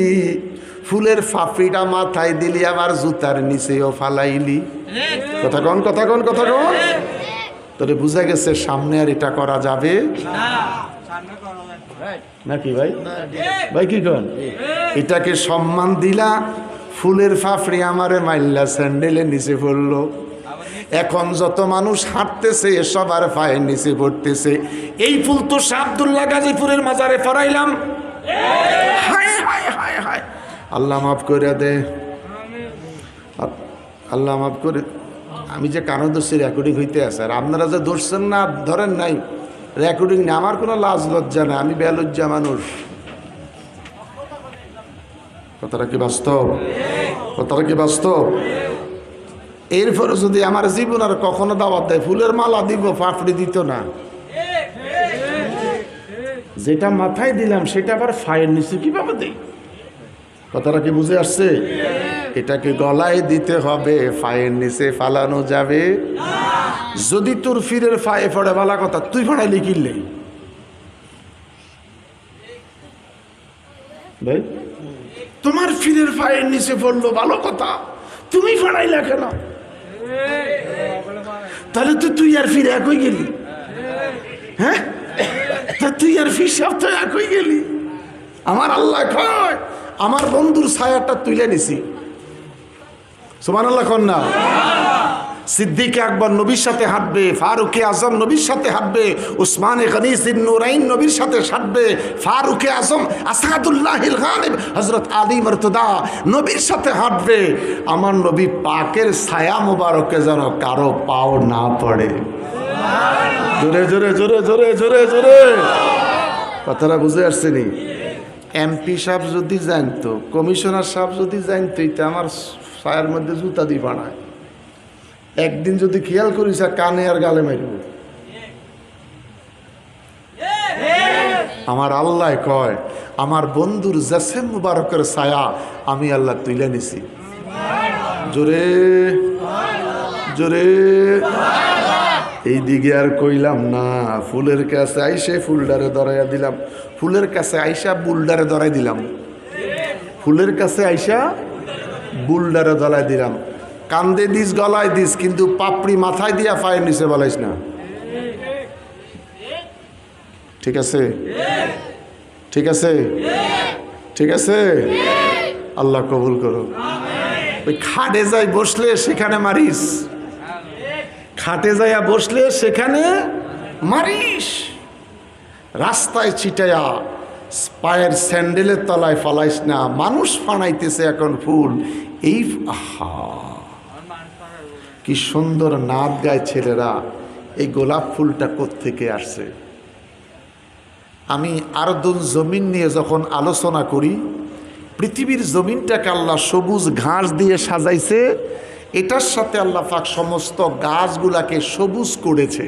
Speaker 2: ফুলের ফাফড়িটা মাথায় দিলি, আবার জুতার নিচেও ফালাইলি। কথা কন কথা কন কথা কন। তোরে বুঝা গেছে সামনে আর এটা করা যাবে নাকি ভাই? ভাই কি কন? এটাকে সম্মান দিলা, ফুলের ফাফড়ি আমারে মাইল্লা স্যান্ডেলের নিচে পড়লো। এখন যত মানুষ হাঁটতেছে সবার পায়ের নিচে পড়তেছে। এই ফুল তো শাহ আব্দুল্লাহ গাজীপুরের মাজারে পড়াইলাম। হায় হায় হায় হায়। আল্লাহ মাফ করে দে, আল্লাহ মাফ করে। আমি যে কানো দোষী রেকর্ডিং হইতে আছে, আর আপনারা যে ধরছেন না ধরেন নাই, রেকর্ডিং নেই। আমার কোনো লাজ লজ্জা না, আমি বেলজ্জা মানুষ। কথাটা কি বাস্তব? কথাটা কি বাস্তব? এরপরে যদি আমার জীবন আর কখনো দাওয়াত দেয়, ফুলের মালা দিব, পাপড়ি দিত না। যেটা মাথায় দিলাম সেটা আবার ফায়ের নিচে কিভাবে দেই? কথাটা কি বুঝে আসছে? এটাকে গলায় দিতে হবে, ফায়ের নিচে ফালানো যাবে। যদি তোর ফিরের ফায়ে পড়ে ভালো কথা, তুই ফাড়াইলি কিনলে ভাই? তোমার ফিরের ফায়ের নিচে পড়লো ভালো কথা, তুমি ফাড়াইলা কেন? তাহলে তো তুই আর ফিরে একই গেলি। হ্যাঁ, তা তুই আর ফির সপ্তাহে একই গেলি। আমার আল্লাহ কয়, আমার বন্ধুর ছায়াটা তুলে নিছি। সুবহানাল্লাহ কন না? সিদ্দিক আকবর নবীর সাথে হাঁটবে, ফারুকে আজম নবীর সাথে হাঁটবে, উসমানে গনি জিন্নুরাইন নবীর সাথে হাঁটবে, ফারুকে আজম আসাদুল্লাহিল গালিব হযরত আলী মুর্তদা নবীর সাথে হাঁটবে। আমার নবী পাকের ছায়া মোবারকে যেন কারো পাও না পড়ে। জোরে জোরে জোরে জোরে জোরে জোরে। কথাটা বুঝে আসছেনি? এমপি সাহেব যদি জানতো, কমিশনার সাহেব যদি জানতো, এটা আমার ছায়ার মধ্যে জুতা দিয়ে বানায়। একদিন যদি খেয়াল করিস, কানে আর গালে মারব। আমার আল্লাহ কয়, আমার বন্ধুর জাসেম মুবারকের ছায়া আমি আল্লাহ তুলে নিছি। জোরে জোরে। এই দিকে আর কইলাম না। ফুলের কাছে আইসে ফুলডারে ধরাইয়া দিলাম, ফুলের কাছে আইসা বুলডারে ধরাই দিলাম, ফুলের কাছে আইসা বুলডারে ধরাই দিলাম। কান্দে দিস, গলায় দিস, কিন্তু পাপড়ি মাথায় দিয়া পায়ের নিচে বলাইস না। ঠিক আছে? ঠিক আছে? ঠিক আছে? আল্লাহ কবুল করো। ওই খাটে যাই বসলে সেখানে মারিস, খাটে যাইয়া বসলে সেখানে মারিস। রাস্তায় ছিটাইয়া পায়ের স্যান্ডেলের তলায় ফালাইস না। মানুষ ফানাইতেছে এখন ফুল। এই আহা, কি সুন্দর নাচ গায় ছেলেরা। এই গোলাপ ফুলটা কোত্থেকে আসছে? আমি আরদুল জমিন নিয়ে যখন আলোচনা করি, পৃথিবীর জমিনটাকে আল্লাহ সবুজ ঘাস দিয়ে সাজাইছে। এটার সাথে আল্লাহ পাক সমস্ত গাছগুলাকে সবুজ করেছে,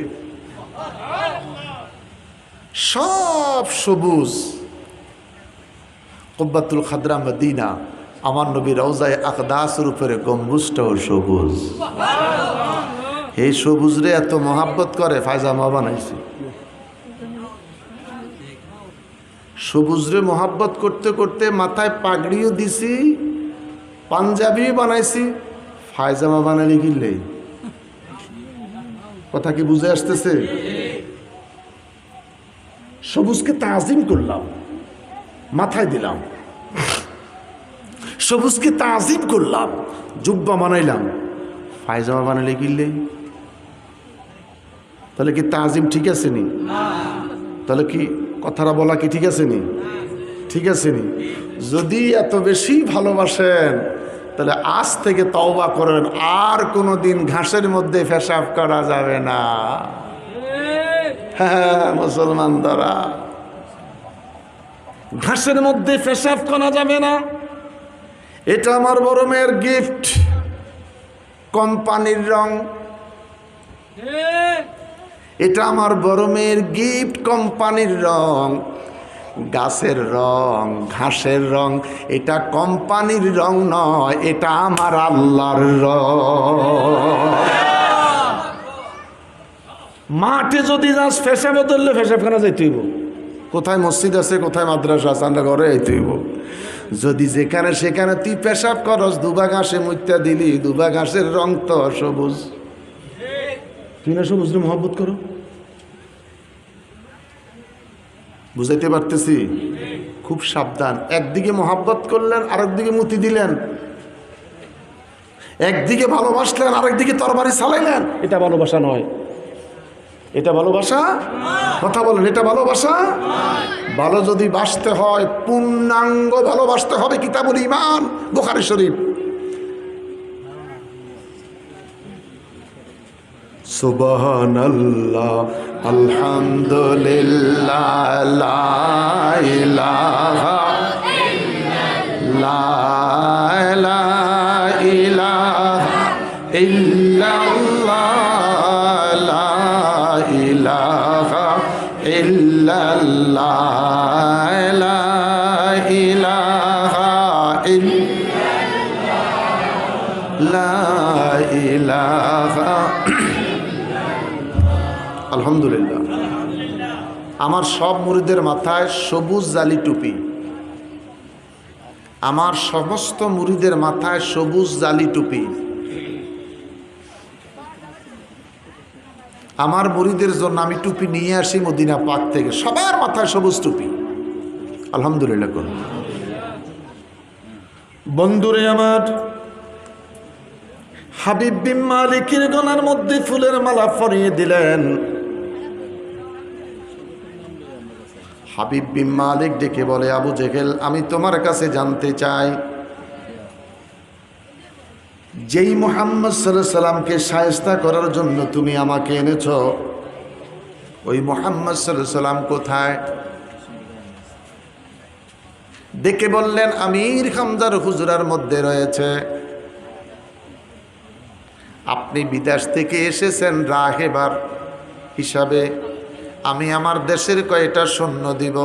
Speaker 2: সব সবুজ। কুব্বাতুল খাদরা মদিনা, আমার নবী রওজায় আকদাসের উপরে গম্বুজটাও সবুজ। এই সবুজ রে এত মহাব্বত করে ফায়জামা বানাইছি। সবুজ রে মহাব্বত করতে করতে মাথায় পাগড়িও দিছি, পাঞ্জাবিও বানাইছি, ফায়জামা বানালি কিনলে। কথা কি বুঝে আসতেছে? সবুজকে তাজিম করলাম, মাথায় দিলাম। সবুজকে তাজিম করলাম, জুব্বা বানাইলাম, ফায়জামা বানালে কিনলে। তাহলে কি তাজিম ঠিক আছে নি? তাহলে কি কথাটা বলা কি ঠিক আছে নি? ঠিক আছে নি? যদি এত বেশি ভালোবাসেন তাহলে আজ থেকে তওবা করেন, আর কোনো দিন ঘাসের মধ্যে পেশাব করা যাবে না। হ্যাঁ মুসলমান দ্বারা ঘাসের মধ্যে পেশাব করা যাবে না। এটা আমার বড় মেয়ের গিফট, কোম্পানির রং। এটা আমার বড় মেয়ের গিফট, কোম্পানির রং। গাছের রং, ঘাসের রং, এটা কোম্পানির রং নয়, এটা আমার আল্লাহর রং। মাঠে যদি যাস পেশাব ধরলে পেশাবখানা যাইতে হইব। কোথায় মসজিদ আছে, কোথায় মাদ্রাসা আছে, আমরা ঘরে যাইতে হইব। যদি যেখানে সেখানে তুই পেশাব করস, দুবা ঘাসে মুত্যা দিলি, দুবা ঘাসের রং তো সবুজ। তুই না সবুজরে মহব্বত করো? বুঝাইতে পারতেছি? খুব সাবধান। একদিকে মহব্বত করলেন, আরেকদিকে মুতি দিলেন। একদিকে ভালোবাসলেন, আরেকদিকে তরবারি চালাইলেন। এটা ভালোবাসা নয়। এটা ভালোবাসা? কথা বলেন, এটা ভালোবাসা? ভালো যদি বাসতে হয় পূর্ণাঙ্গ ভালোবাসতে হবে। কিতাবুল ঈমান, বুখারী শরীফ। সুবহানাল্লাহ, আলহামদুলিল্লাহ, লা ইলাহা ইল্লাল্লাহ, লা ইলাহা ইল্লাল্লাহ, লা ইলাহা ইল্লাল্লাহ, লা ইলাহা। আলহামদুলিল্লাহ। আমার সব মুরিদের মাথায় সবুজ জালি টুপি। আমার সমস্ত মুরিদের মাথায় সবুজ জালি টুপি। আমার মুরিদের জন্য আমি টুপি নিয়ে আসি মদিনা পাক থেকে, সবার মাথায় সবুজ টুপি। আলহামদুলিল্লাহ। বন্ধুরে আমার, হাবিব বিন মালিকের গলার মধ্যে ফুলের মালা পরিয়ে দিলেন। হাবিব বিন মালিক ডেকে বলে, আবু জেহেল, আমি তোমার কাছে জানতে চাই, যেই মুহাম্মদ সাল্লাল্লাহু আলাইহি সাল্লামকে শায়েস্তা করার জন্য তুমি আমাকে এনেছ, ওই মুহাম্মদ সাল্লাল্লাহু আলাইহি সাল্লাম কোথায়? ডেকে বললেন, আমির হামজার হুজরার মধ্যে রয়েছে। আপনি বিদেশ থেকে এসেছেন রাহেবার হিসাবে, আমি আমার দেশের কয়টা সৈন্য দিব,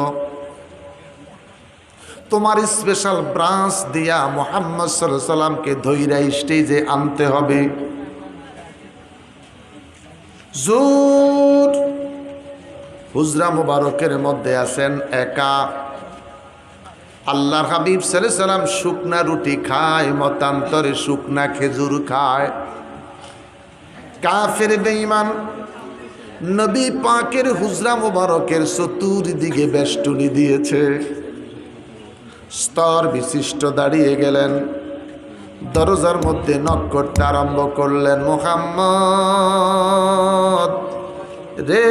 Speaker 2: তোমার স্পেশাল ব্রাঞ্চ দিয়া মুহাম্মদ সাল্লাল্লাহু আলাইহি সাল্লামকে ধইরা স্টেজে আনতে হবে। জোর হুজরা মুবারকের মধ্যে আছেন একা। আল্লাহর হাবিব সাল্লাল্লাহু আলাইহি সাল্লাম শুকনা রুটি খায়, মতান্তরে শুকনা খেজুর খায়। কাফের বেঈমান নবী পাকের হুজরা মুবারকের চতুর্দিকে বেষ্টনী দিয়েছে। স্তর বিশিষ্ট দাঁড়িয়ে গেলেন, দরজার মধ্যে নক করতে আরম্ভ করলেন, মুহাম্মদ রে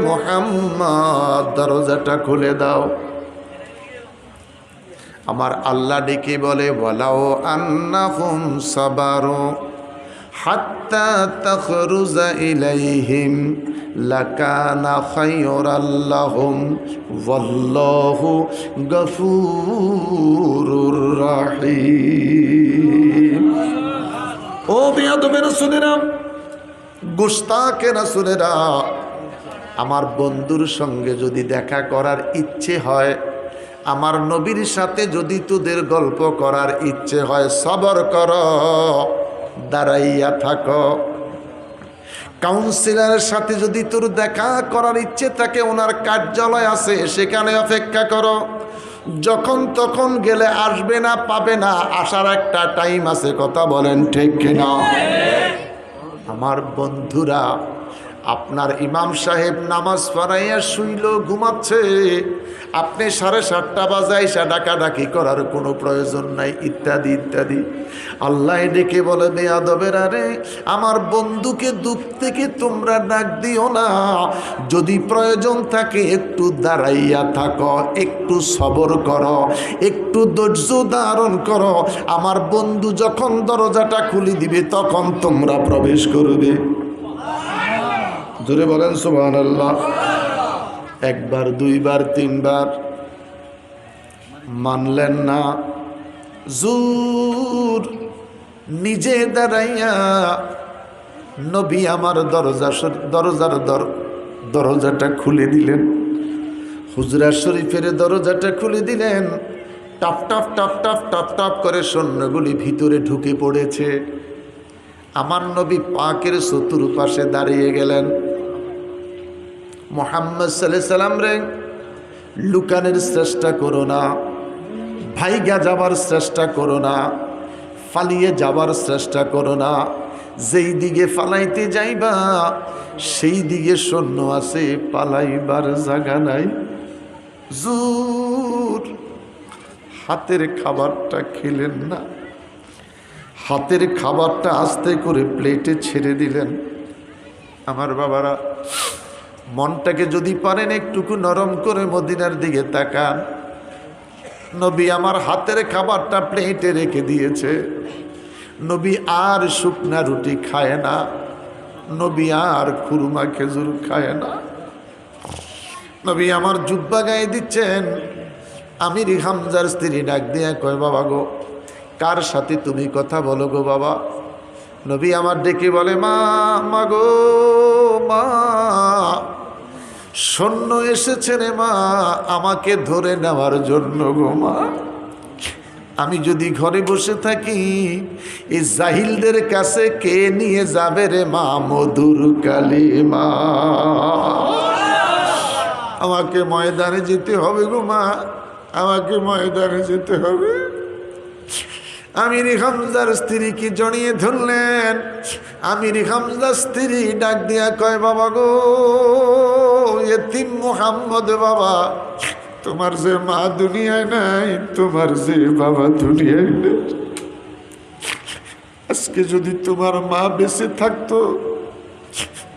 Speaker 2: মুহাম্মদ, দরজাটা খুলে দাও। আমার আল্লাহ ডেকে বলে, ওয়ালাউ আন্নাহুম সাবারু হাত্তা তাখরুজা ইলাইহিম লাকানা খায়রাল লাহুম ওয়াল্লাহু গফুরুর রহিম। ও বেয়াদবের রাসূলেরা, গোশতাকে রাসূলেরা, আমার বন্ধুর সঙ্গে যদি দেখা করার ইচ্ছে হয়,
Speaker 1: আমার নবীর সাথে যদি তোদের গল্প করার ইচ্ছে হয় সবর কর, দাঁড়াইয়া থাকো। কাউন্সিলরের সাথে যদি তোর দেখা করার ইচ্ছে থাকে, ওনার কার্যালয় আছে, সেখানে অপেক্ষা করো। যখন তখন গেলে আসবে না, পাবে না, আসার একটা টাইম আছে। কথা বলেন ঠিক কিনা? আমার বন্ধুরা, আপনার ইমাম সাহেব নামাজ পড়াইয়া শুইল, ঘুমাচ্ছে, আপনি 7:30 বাজায় সে ডাকাডাকি করার কোনো প্রয়োজন নাই, ইত্যাদি ইত্যাদি। আল্লাহ ডেকে বলে, বেয়াদবের আরে আমার বন্ধুকে দুঃখ থেকে তোমরা ডাক দিও না, যদি প্রয়োজন থাকে একটু দাঁড়াইয়া থাকো, একটু সবর করো, একটু ধৈর্য ধারণ করো। আমার বন্ধু যখন দরজাটা খুলে দিবে তখন তোমরা প্রবেশ করবে। জোরে বলেন সুবহানাল্লাহ। একবার, দুইবার, তিনবার মানলেন না, জোর নিজে দাঁড়াইয়া নবী আমার দরজাটা খুলে দিলেন। হুজরা শরীফের দরজাটা খুলে দিলেন। টপ টপ টপ টপ টপ টপ করে সৈন্যগুলি ভিতরে ঢুকে পড়েছে। আমার নবী পাকের চতুর্পাশে দাঁড়িয়ে গেলেন। মুহাম্মদ সাল্লাল্লাহু আলাইহি সাল্লাম রে লুকানোর চেষ্টা করো না, ভাইগা যাবার চেষ্টা করো না, পালিয়ে যাবার চেষ্টা করো না। যেই দিকে পালাইতে যাইবা সেই দিকে সৈন্য আছে, পালাইবার জায়গা নাই। জোর হাতের খাবারটা খেলেন না, হাতের খাবারটা আস্তে করে প্লেটে ছেড়ে দিলেন। আমার বাবারা, মনটাকে যদি পারেন একটুকু নরম করে মদিনার দিকে তাকান। নবী আমার হাতের খাবারটা প্লেটে রেখে দিয়েছে। নবী আর শুকনা রুটি খায় না, নবী আর খুরমা খেজুর খায় না। নবী আমার জুব্বা গায়ে দিচ্ছেন। আমির হামজার স্ত্রী ডাক দিয়া কয়, বাবা গো, কার সাথে তুমি কথা বলো গো বাবা? নবী আমার ডেকে বলে, মা, মা গো মা, সৈন্য এসেছে রে মা, আমাকে ধরে নেওয়ার জন্য গো মা। আমি যদি ঘরে বসে থাকি, এই জাহিলদের কাছে কে নিয়ে যাবে রে মা মধুর কালিমা? আমাকে ময়দানে যেতে হবে গো মা, আমাকে ময়দানে যেতে হবে। আমির হামজার স্ত্রীকে জড়িয়ে ধরলেন। আমির হামজার স্ত্রী ডাক দিয়া কয়, বাবা গো, এতিম মুহাম্মদ বাবা, তোমার যে মা দুনিয়ায় নাই, তোমার যে বাবা দুনিয়ায় নেই। আজকে যদি তোমার মা বেঁচে থাকতো,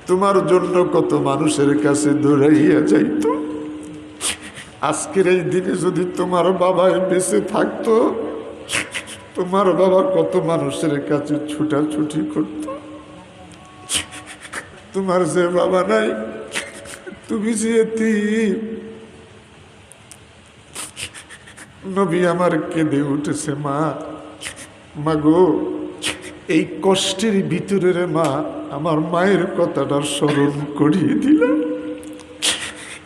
Speaker 1: তোমার জন্য কত মানুষের কাছে দৌড়াইয়া যাইতো। আজকের এই দিনে যদি তোমার বাবা বেঁচে থাকতো, তোমার বাবা কত মানুষের কাছে ছুটাছুটি করত। তোমার যে বাবা নাই, তুমি যে এতিম। নবী আমার কেঁদে উঠেছে, মা, মা গো, এই কষ্টের ভিতরে রে মা, আমার মায়ের কথাটা স্মরণ করিয়ে দিলাম।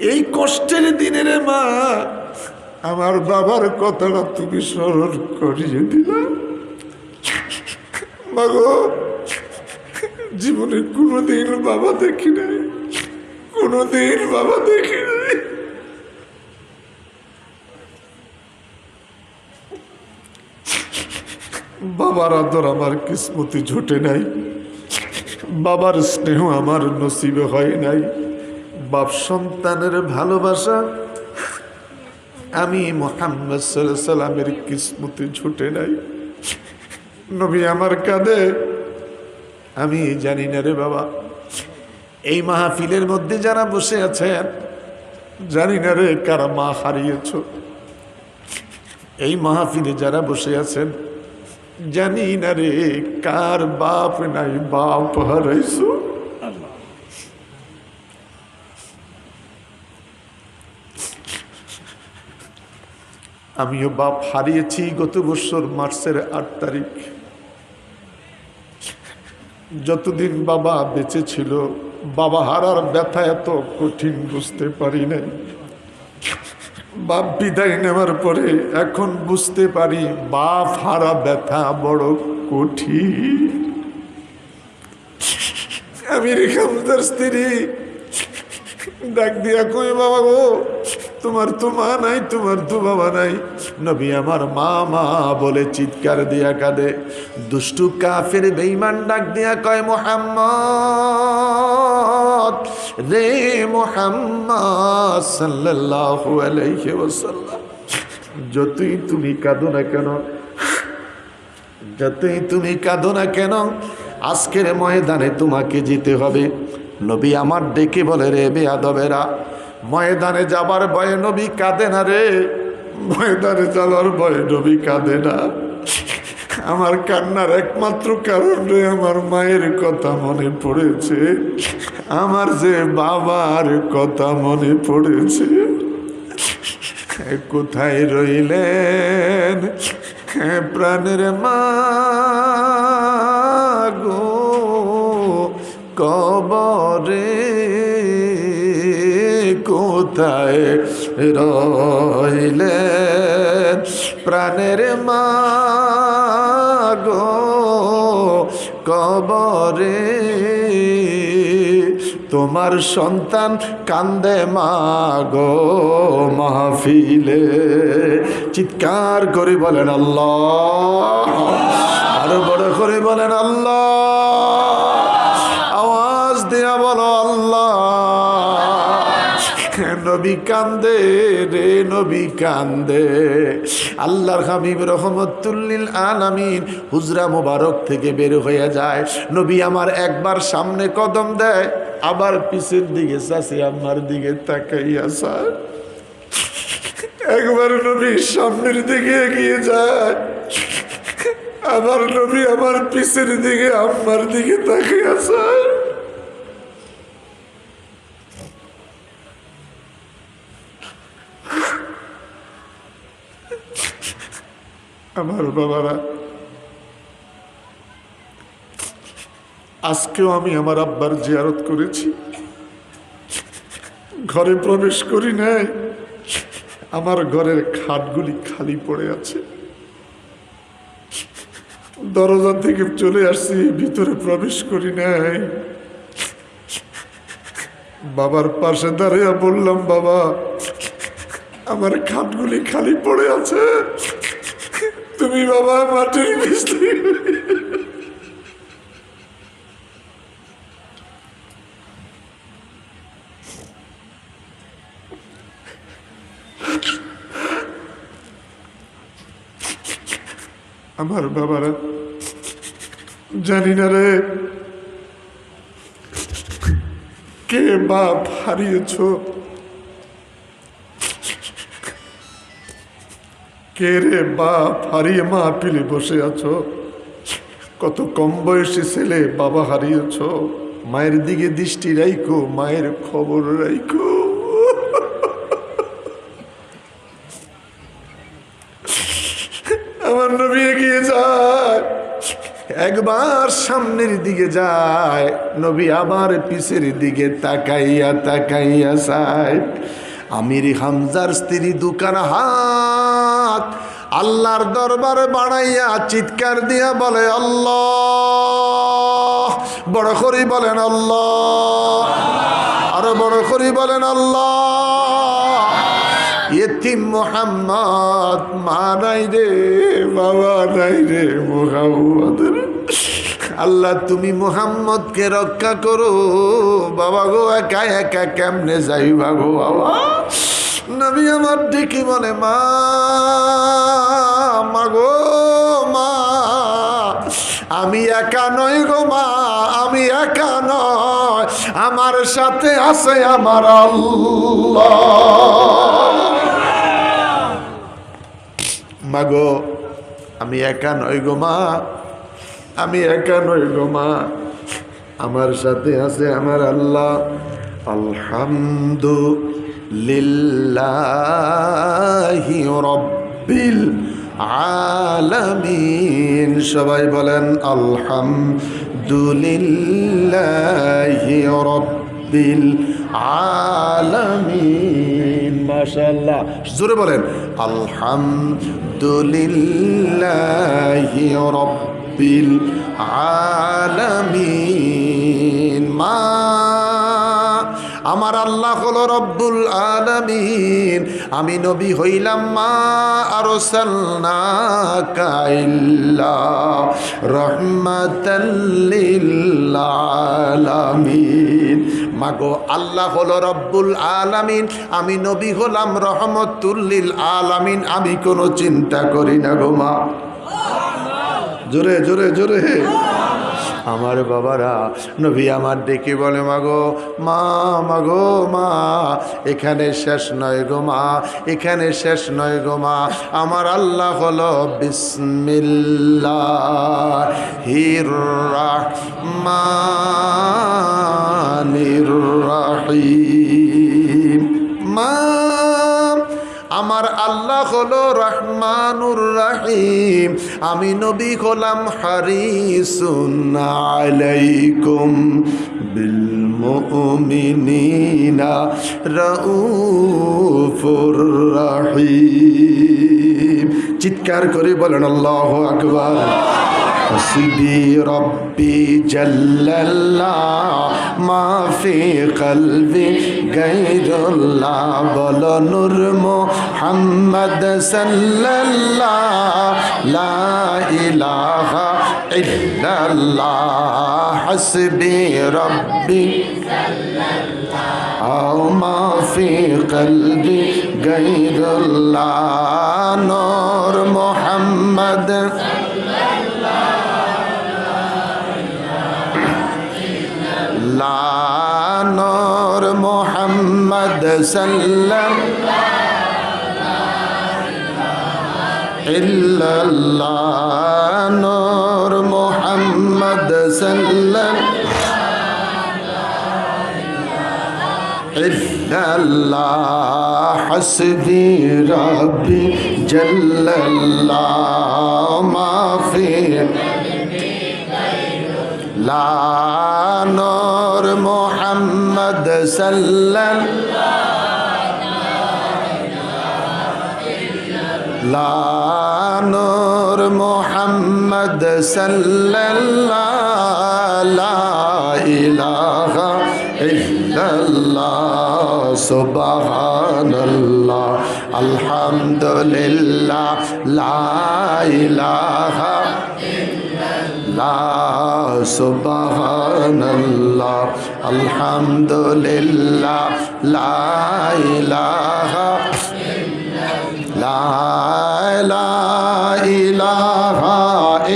Speaker 1: এই কষ্টের দিনে রে মা, আমার বাবার কথাটা তুমি স্মরণ করিয়ে দিলাম। মা গো, জীবনে কোনোদিন বাবা দেখি নাই, কোনোদিন বাবা দেখি নাই। বাবার আদর আমার কিসমতে জুটে নাই, বাবার স্নেহ আমার নসিবে হয় নাই, বাপ সন্তানের ভালোবাসা আমি মুহাম্মদ সাল্লাল্লাহু আলাইহি সাল্লামের কিসমতে জুটে নাই। নবী আমার কাঁদে। আমি জানি না রে বাবা, এই মাহফিলের মধ্যে যারা বসে আছেন, জানি না রে কারা মা হারিয়েছ। এই মাহফিলে যারা বসে আছেন, জানি না রে কার বাপ নাই, বাপ হারাইছো। আমিও বাপ হারিয়েছি গত বছর মার্চের 8 তারিখ। যতদিন বাবা বেঁচে ছিল, বাবা হারার ব্যথা এত কঠিন বুঝতে পারি নাই।
Speaker 2: বাপ বিদায় নেওয়ার পরে এখন বুঝতে পারি বাপ হারা ব্যথা বড় কঠিন। আমির হামজার স্ত্রী ডাক দিয়া কই, বাবা গো, তোমার তো মা নাই, তোমার তো বাবা নাই। নবী আমার মা মা বলে চিৎকার দিয়া কাঁদে। দুষ্টু কাফের বেঈমান ডাক দিয়া কয়, মুহাম্মদ রে মুহাম্মদ সাল্লাল্লাহু আলাইহি ওয়াসাল্লাম, যতই তুমি কাঁদো না কেন, যতই তুমি কাঁদো না কেন, আজকের ময়দানে তোমাকে যেতে হবে। নবী আমার ডেকে বলে, রে বেয়াদবেরা, ময়দানে যাবার ভয়ে নবী কাঁদে না রে, ময়দানে যাবার ভয়ে নবী কাঁদে না। আমার কান্নার একমাত্র কারণ রে, আমার মায়ের কথা মনে পড়েছে, আমার যে বাবার কথা মনে পড়েছে। কোথায় রইলেন প্রাণের মা গো, কবরে কোথায় রইলেন প্রাণের মা গো, কবরে তোমার সন্তান কান্দে মা গো মাহফিলে। চিৎকার করে বলেন আল্লাহ, আরো বড় করে বলেন আল্লাহ, আওয়াজ দেয়া বলো আল্লাহ। নবী কান্দে রে, নবী কান্দে। আল্লাহর হাবিব রহমতুল লিল আলামিন হুজরা মুবারক থেকে বের হয়ে যায়। নবী আমার একবার সামনে কদম দেয়, আবার পিছের দিকে চাচি আমার দিকে তাকাইয়া চায়। একবার নবী সামনের দিকে এগিয়ে যায়, আবার নবী আমার পিছের দিকে আমার দিকে তাকিয়ে চায়। আমার বাবারা, আজকেও আমি আমার আব্বার জিয়ারত করেছি, ঘরে প্রবেশ করি নাই, আমার ঘরের খাটগুলি খালি পড়ে আছে। দরজা থেকে চলে আসছি, ভিতরে প্রবেশ করি নাই। বাবার পাশে দাঁড়িয়ে বললাম, বাবা আমার খাটগুলি খালি পড়ে আছে, তুমি বাবা মাটির মিস্ত্রি। আমার বাবারা, জানি না রে কে বাপ হারিয়েছ, কে রে বাপ হারিয়ে মাহফিলে বসে আছো। কত কম বয়সী ছেলে বাবা হারিয়েছ, মায়ের দিকে দৃষ্টি রাখো, মায়ের খবর রাখো। আমার নবী এগিয়ে যায়, একবার সামনের দিকে যায়, নবী আবার পিছের দিকে তাকাইয়া তাকাইয়া যায়। আমির হামজার স্ত্রী দুকার হাত আল্লাহর দরবারে বাড়াইয়া চিৎকার দিয়া বলে আল্লাহ, বড় করে বলেন আল্লাহ, আরো বড় করে বলেন আল্লাহ। ইতিম মুহাম্মদ, মা নাই রে, বাবা নাই রে মুহাম্মদ। আল্লাহ তুমি মুহাম্মদকে রক্ষা করো, বাবা গো একা একা কেমনে যাইবা গো বাবা। নবী আমার ডেকে বলে, মা মাগো মা, আমি একা নই গো মা, আমি একা নয়, আমার সাথে আছে আমার আল্লাহ। মাগো আমি একা নই গো মা, আমি একা নই গো মা, আমার সাথে আছে আমার আল্লাহ। আলহামদুলিল্লাহি রাব্বিল আলামিন। সবাই বলেন আলহামদুলিল্লাহি রাব্বিল আলামিন। মাশাআল্লাহ, জোরে বলেন আলহামদুলিল্লাহি রাব্বিল আলামিন। মা আমার আল্লাহ হলো রব্বুল আলামিন, আমি নবী হইলাম মা আরসালনাকা ইল্লা রাহমাতাল লিল আলামিন। মাগো আল্লাহ হলো রব্বুল আলামিন, আমি নবী হলাম রহমতুল লিল আলামিন। আমি কোনো চিন্তা করি না গো মা। জোরে জোরে জোরে। আমার বাবারা, নবী আমার ডেকে বলে মাগো মা, মাগো মা, এখানে শেষ নয় গো মা, এখানে শেষ নয় গো মা। আমার আল্লাহ হলো বিসমিল্লাহির রাহমানির রাহিম। মা আমার আল্লাহ হলো রহমানুর রহিম, আমি নবী হলাম হারিসুন আলাইকুম বিল মুমিনিনা রাউফুর রহিম। চিৎকার করে বলেন আল্লাহু আকবার। হাসবি রব্বি জাল্লাল্লাহ মা ফি কলবি গায়রুল্লাহ। বলো নূর মুহাম্মদ সাল্লাল্লাহ লা ইলাহা ইল্লাল্লাহ। হাসবি রব্বি আও মা ফি কলবি গায়রুল্লাহ। নূর মুহাম্মদ লা নূর মুহাম্মদ সাল্লাল্লাহু ইল্লাল্লাহ। নূর মুহাম্মদ সাল্লাল্লাহু ইল্লাল্লাহ। হাসবি রব্বি জাল্লাল্লাহ মা ফি লা নূর মুহাম্মদ সাল্লাল্লাহু লা নূর মুহাম্মদ সাল্লাল্লাহু লা ইলাহা ইল্লাল্লাহ। সুবহানাল্লাহ আলহামদুলিল্লাহ লা ইলাহা ইল্লাল্লাহ। সুবহানাল্লাহ আলহামদুলিল্লাহ লা ইলাহা ইলাহা ইল্লাল্লাহ লা ইলাহা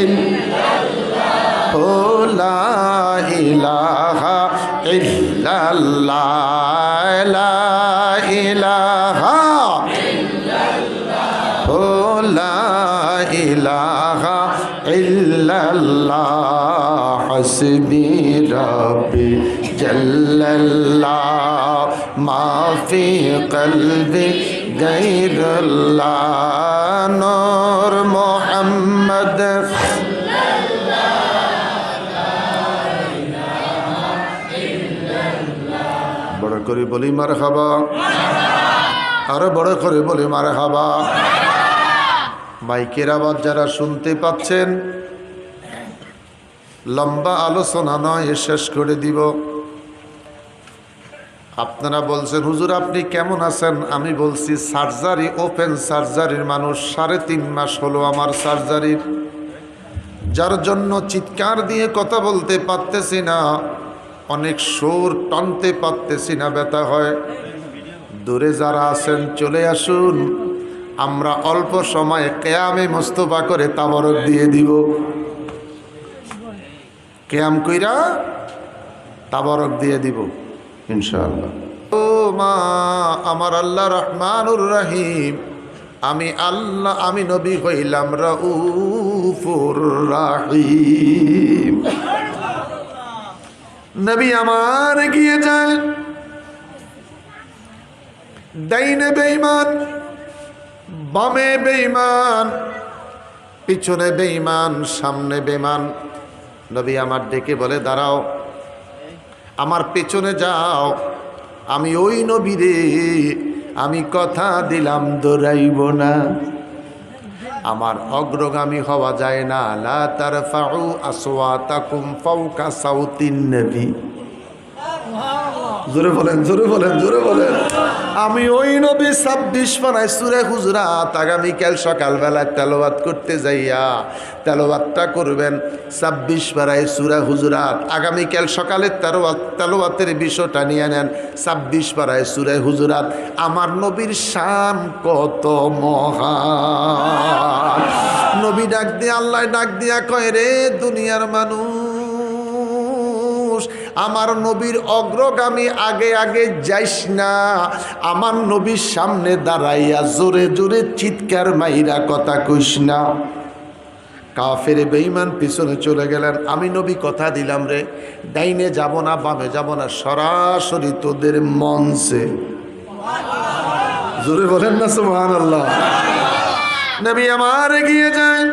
Speaker 2: ইল্লাল্লাহ লা ইলাহা ইল্লাল্লাহ লা ইলাহা ইল্লাল্লাহ। হাসবি রব্বি জাল্লাল্লাহ মা ফি কলবি গায়রুল্লাহ। নূর মুহাম্মদ বড় করে বলি মারহাবা, আরো বড় করে বলি মারহাবা। মাইকের আওয়াজ যারা শুনতে পাচ্ছেন, লম্বা আলোচনা নয়, শেষ করে দিব। আপনারা বলছেন হুজুর আপনি কেমন আছেন? আমি বলছি সার্জারি, ওপেন সার্জারির মানুষ, 3.5 মাস হলো আমার সার্জারির, যার জন্য চিৎকার দিয়ে কথা বলতে পারতেছি না, অনেক সুর টানতে পারতেছি না, ব্যথা হয়। দূরে যারা আছেন চলে আসুন, আমরা অল্প সময়ে কেয়ামে মোস্তফা করে তাবারক দিয়ে দিব। কেয়াম কইরা তাবারক দিয়ে দিব ইনশাআল্লাহ। ও মা আমার আল্লাহ রহমানুর রহিম, আমি আল্লাহ, আমি নবী হইলাম রাউফুর রহিম। নবী আমার গিয়ে যায়, ডাইনে বেঈমান, বামে বেঈমান, পিছনে বেঈমান, সামনে বেঈমান। নবী আমার ডেকে বলে দাঁড়াও, আমার পেছনে যাও, আমি ওই নবীরে আমি কথা দিলাম দৌড়াইব না। আমার অগ্রগামী হওয়া যায় না। লা তারফাউ আসওয়াতাকুম ফাওকা সাউতিন নবী। জোরে বলেন, জোরে বলেন, জোরে বলেন। আমি ওই নবী 26 পারায় সূরা হুজুরাত আগামীকাল সকালবেলা তেলাওয়াত করতে যাইয়া, তেলাওয়াতটা করবেন 26 পারায় সূরা হুজুরাত। আগামীকাল সকালে তেলাওয়াতের বিষয়টা নিয়ে নেন 26 পারায় সূরা হুজুরাত। আমার নবীর শান কত মহান। নবী ডাক দিয়ে, আল্লাহ ডাক দিয়া কয়, রে দুনিয়ার মানুষ, আমার নবীর অগ্রগামী আগে আগে যাইস না। আমার নবীর সামনে দাঁড়াইয়া জোরে জোরে চিৎকার মাইরা কথা কইস না। কাফের বেঈমান পিছনে চলে গেলেন। আমি নবী কথা দিলাম রে, ডাইনে যাব না, বামে যাব না, সরাসরি তোদের মঞ্চে। জোরে বলেন না সুবহানাল্লাহ। নবী আমার এগিয়ে যায়।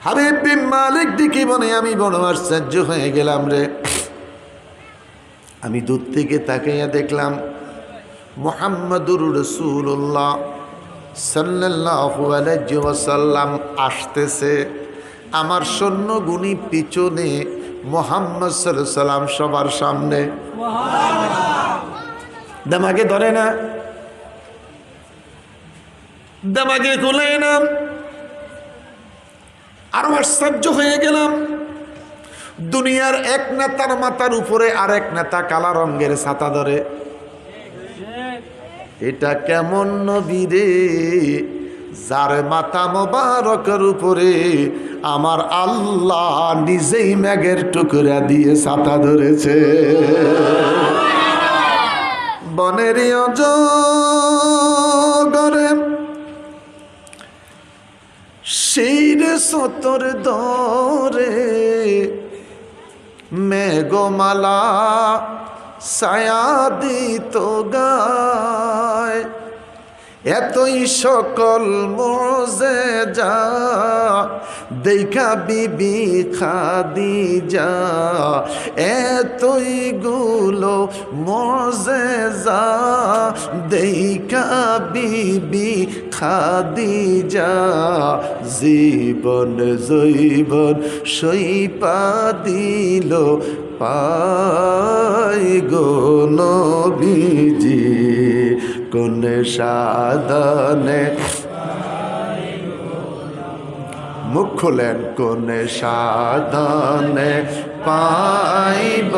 Speaker 2: হাবিব বিন মালিক দিকে বলে, আমি বড় আশ্চর্য হয়ে গেলাম রে। আমি দূর থেকে তাকাইয়া দেখলাম মুহাম্মাদুর রাসূলুল্লাহ সাল্লাল্লাহু আলাইহি ওয়াসাল্লাম আসতেছে। আমার সৈন্যগুনি পিছনে, মুহাম্মদ সাল্লাল্লাহু আলাইহি ওয়াসাল্লাম সবার সামনে। দামাগে ধরে না, দামাগে খুলে না। আরো আশ্চর্য হয়ে গেলাম, দুনিয়ার এক নেতার মাথার উপরে আরেক নেতা কালা রঙের ছাতা ধরে। এটা কেমন নবী রে, যার মাথা মোবারকের উপরে আমার আল্লাহ নিজেই মেঘের টুকরা দিয়ে ছাতা ধরেছে। বনের অজগরে সেই রে সতর ধরে, মেঘমালা ছায়া দিত গায়। এতই সকল মুজিজা দেখা বিবি খাদিজা, এতই গুলো মুজিজা দেখা বিবি খাদিজা। জীবন জৈবন সইপা দিল পাই গো নবীজি, কোন সাধনে, মুখ খোলেন, কোন সাধনে পাইব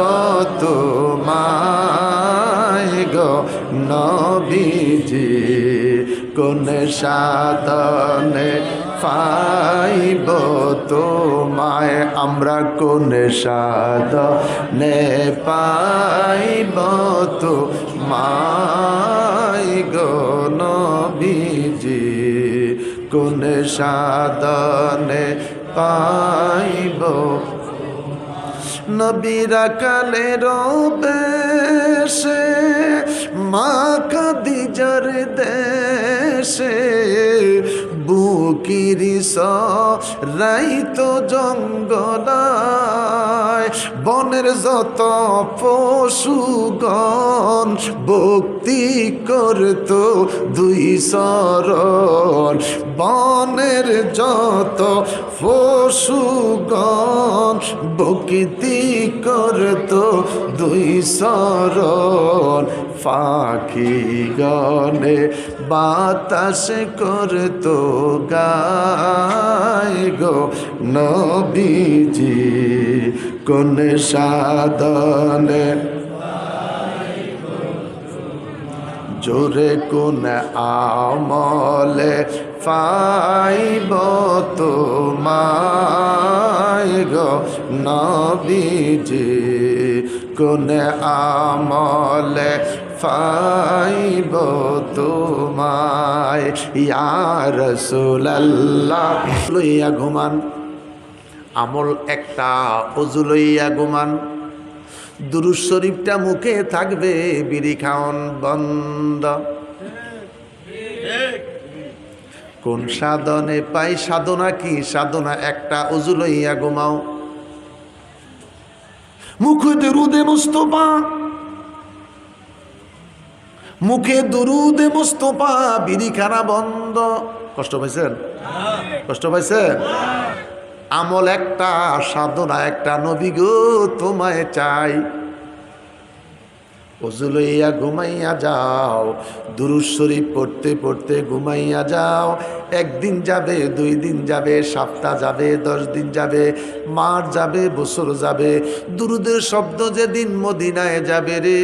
Speaker 2: তোমায় গো নবীজি, কোন সাধনে পাইব তোমায়। আমরা কোন সাধনে পাইব তোমায় গো নবীজি, কোন সাধনে পাইব। নবীরা কালের বেশে মা খাদিজার দেশে, বুকিরি সরাইত জঙ্গলায়। বনের যত পশুগণ ভক্তি করত দুই শরণ। বনের যত পশুগণ ভক্তি করত দুই শরণ। পাখি গনে বাতাস করত গায় গো নবীজি, কোন সাধনে, জোরে কোন আমলে পাইব তোমায় গো নবীজি, কোন আমলে পাইব তোমায়। ইয়া রাসূলুল্লাহ লইয়া ঘুমান, আমল একটা, ওযু লইয়া ঘুমান। দুরূদ শরীফটা মুখে থাকবে, বিড়ি খাওন বন্ধ। কোন সাধনে পাই, সাধনা কি? সাধনা একটা, ওযু লইয়া ঘুমাও। মুখে দুরুদে মুস্তফা, মুখে দুরুদে মুস্তফা, বিড়িখানা বন্ধ। কষ্ট পাইছেন? কষ্ট পাইছেন? আমল একটা, সাধনা একটা। নবী গো তোমায় চাই। ওযু লইয়া ঘুমাইয়া যাও, দুরূদ শরীফ পড়তে পড়তে ঘুমাইয়া যাও। একদিন যাবে, 2 দিন যাবে, সপ্তাহ যাবে, 10 দিন যাবে, মাস যাবে, বছর যাবে। দুরূদের শব্দ যেদিন মদিনায় যাবে রে,